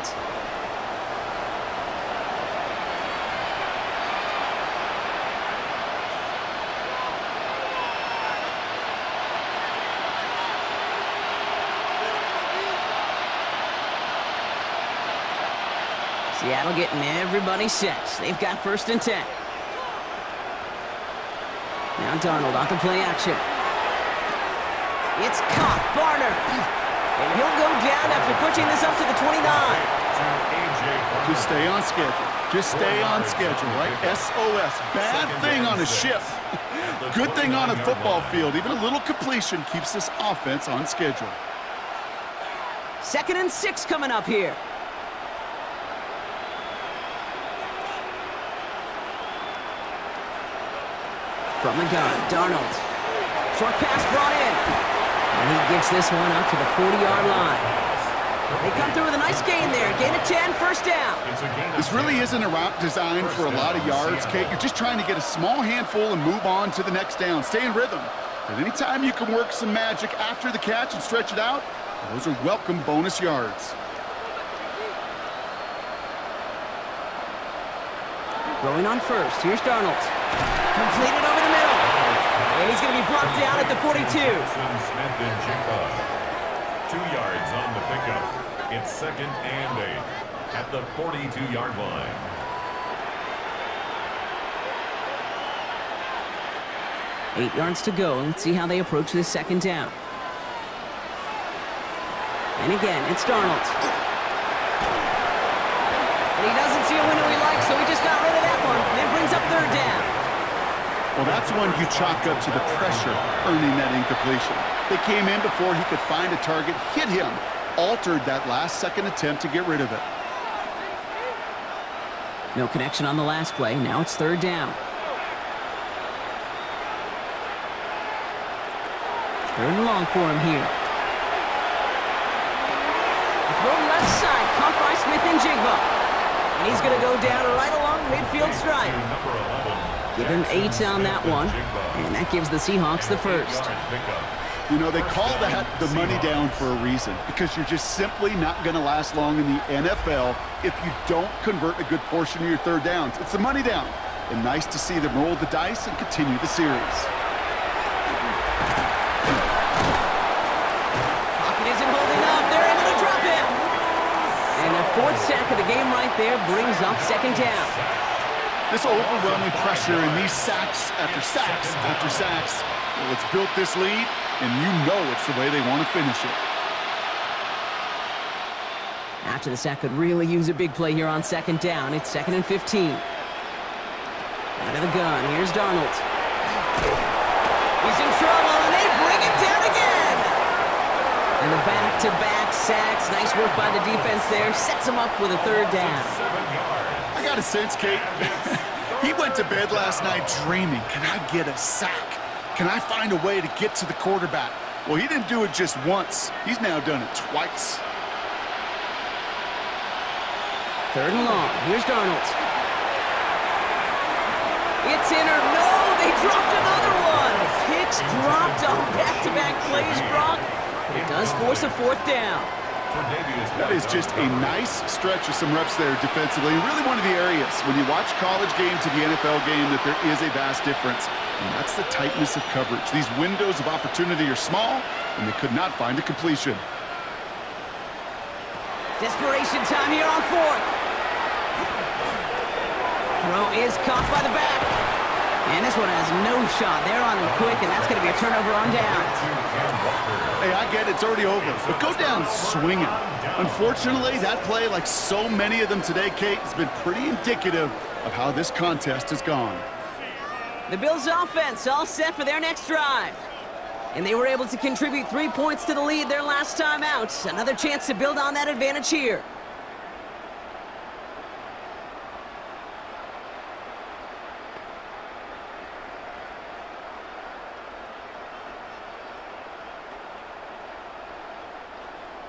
Seattle getting everybody set. They've got 1st and 10. Now Darnold off the play action. It's caught. Barner. And he'll go down after pushing this up to the 29. Just stay on schedule. Just stay on schedule, right? SOS. Bad thing on a ship. Good thing on a football field. Even a little completion keeps this offense on schedule. 2nd and 6 coming up here. From the gun, Darnold. Short pass brought in. And he gets this one up to the 40-yard line. They come through with a nice gain there. Gain of 10, 1st down. This really isn't a route designed for a lot of yards, Kate. You're just trying to get a small handful and move on to the next down. Stay in rhythm. And anytime you can work some magic after the catch and stretch it out, those are welcome bonus yards. Throwing on 1st. Here's Darnold. Completed over the middle. And he's going to be brought down at the 42. Smith and Jigba. 2 yards on the pickup. It's 2nd and 8 at the 42-yard line. Eight yards to go. Let's see how they approach this 2nd down. And again, it's Darnold. And he doesn't see a window he likes, so he just got rid of that one. And then brings up 3rd down. Well, that's one you chalk up to the pressure earning that incompletion. They came in before he could find a target, hit him, altered that last-second attempt to get rid of it. No connection on the last play. Now it's 3rd down. 3rd and long for him here. Throw left side, caught by Smith and Jigba. And he's going to go down right along midfield stripe. Give him 8 on that one, and that gives the Seahawks the 1st. You know, they call that the money down for a reason, because you're just simply not going to last long in the NFL if you don't convert a good portion of your 3rd downs. It's the money down, and nice to see them roll the dice and continue the series. Pocket isn't holding up. They're able to drop him. And their 4th sack of the game right there brings up 2nd down. This overwhelming pressure and these sacks after sacks after sacks, well, it's built this lead, and you know it's the way they want to finish it. After the sack could really use a big play here on 2nd down. It's 2nd and 15. Out of the gun, here's Darnold. He's in trouble, and they bring him down again! And the back-to-back sacks, nice work by the defense there, sets him up with a 3rd down. I got a sense, Kate. He went to bed last night dreaming, can I get a sack? Can I find a way to get to the quarterback? Well, he didn't do it just once. He's now done it twice. 3rd and long. Here's Darnold. It's in or no, they dropped another one. Picks dropped on back-to-back plays, Brock. It does force a 4th down. That is just a nice stretch of some reps there defensively. Really one of the areas when you watch college game to the NFL game that there is a vast difference. And that's the tightness of coverage. These windows of opportunity are small, and they could not find a completion. Desperation time here on 4th. Throw is caught by the back. And this one has no shot. They're on him quick, and that's going to be a turnover on downs. Hey, I get it. It's already over. But go down swinging. Unfortunately, that play, like so many of them today, Kate, has been pretty indicative of how this contest has gone. The Bills' offense all set for their next drive. And they were able to contribute 3 points to the lead their last time out. Another chance to build on that advantage here.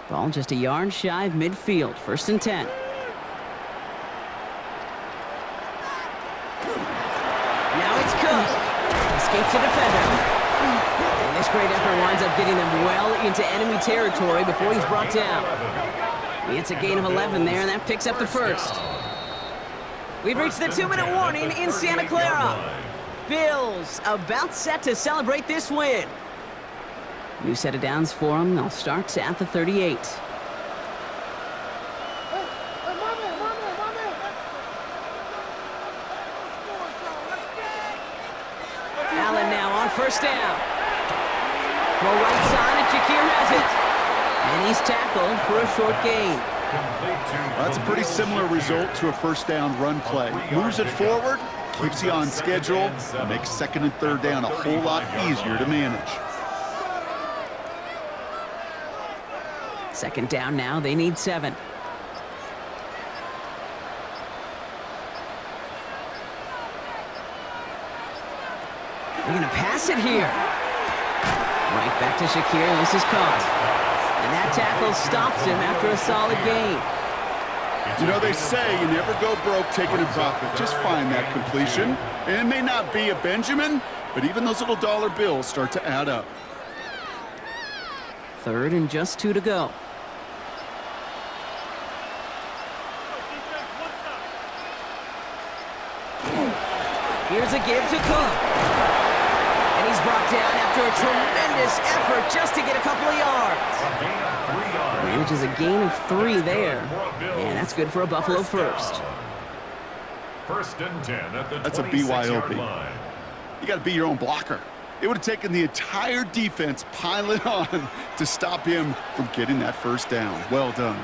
Ball just a yard shy of midfield. 1st and 10. Now it's Cook. Escapes the defender. And this great effort winds up getting them well into enemy territory before he's brought down. It's a gain of 11 there, and that picks up the 1st. We've reached the 2-minute warning in Santa Clara. Bills about set to celebrate this win. New set of downs for them. They'll start at the 38. Allen now on 1st down. Throw right side, and Shakir has it. And he's tackled for a short gain. Well, that's a pretty similar result to a 1st down run play. Moves it forward, keeps you on schedule, and makes 2nd and 3rd down a whole lot easier to manage. 2nd down now, they need 7. They're going to pass it here. Right back to Shakir, this is caught. And that tackle stops him after a solid gain. You know, they say you never go broke taking a profit. Just find that completion. And it may not be a Benjamin, but even those little dollar bills start to add up. 3rd and just 2 to go. Here's a give to Cook. And he's brought down after a tremendous effort just to get a couple of yards. Manages a gain of 3 there. And that's good for a Buffalo 1st. 1st and 10 at the That's a 26-yard BYOB. line. You got to be your own blocker. It would have taken the entire defense piling on to stop him from getting that 1st down. Well done.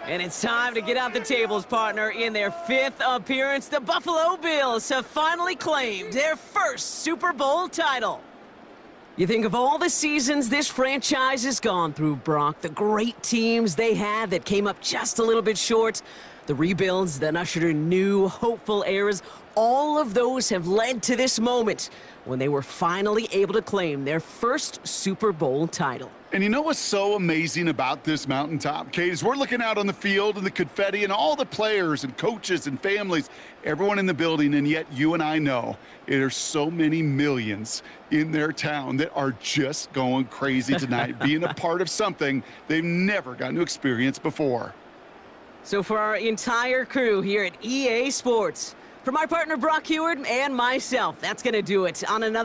And it's time to get out the tables, partner. In their 5th appearance, the Buffalo Bills have finally claimed their 1st Super Bowl title. You think of all the seasons this franchise has gone through, Brock, the great teams they had that came up just a little bit short, the rebuilds that ushered in new, hopeful eras, all of those have led to this moment when they were finally able to claim their 1st Super Bowl title. And you know what's so amazing about this mountaintop, Kate, is we're looking out on the field and the confetti and all the players and coaches and families, everyone in the building, and yet you and I know there's so many millions in their town that are just going crazy tonight, being a part of something they've never gotten to experience before. So for our entire crew here at EA Sports, for my partner Brock Heward and myself, that's going to do it on another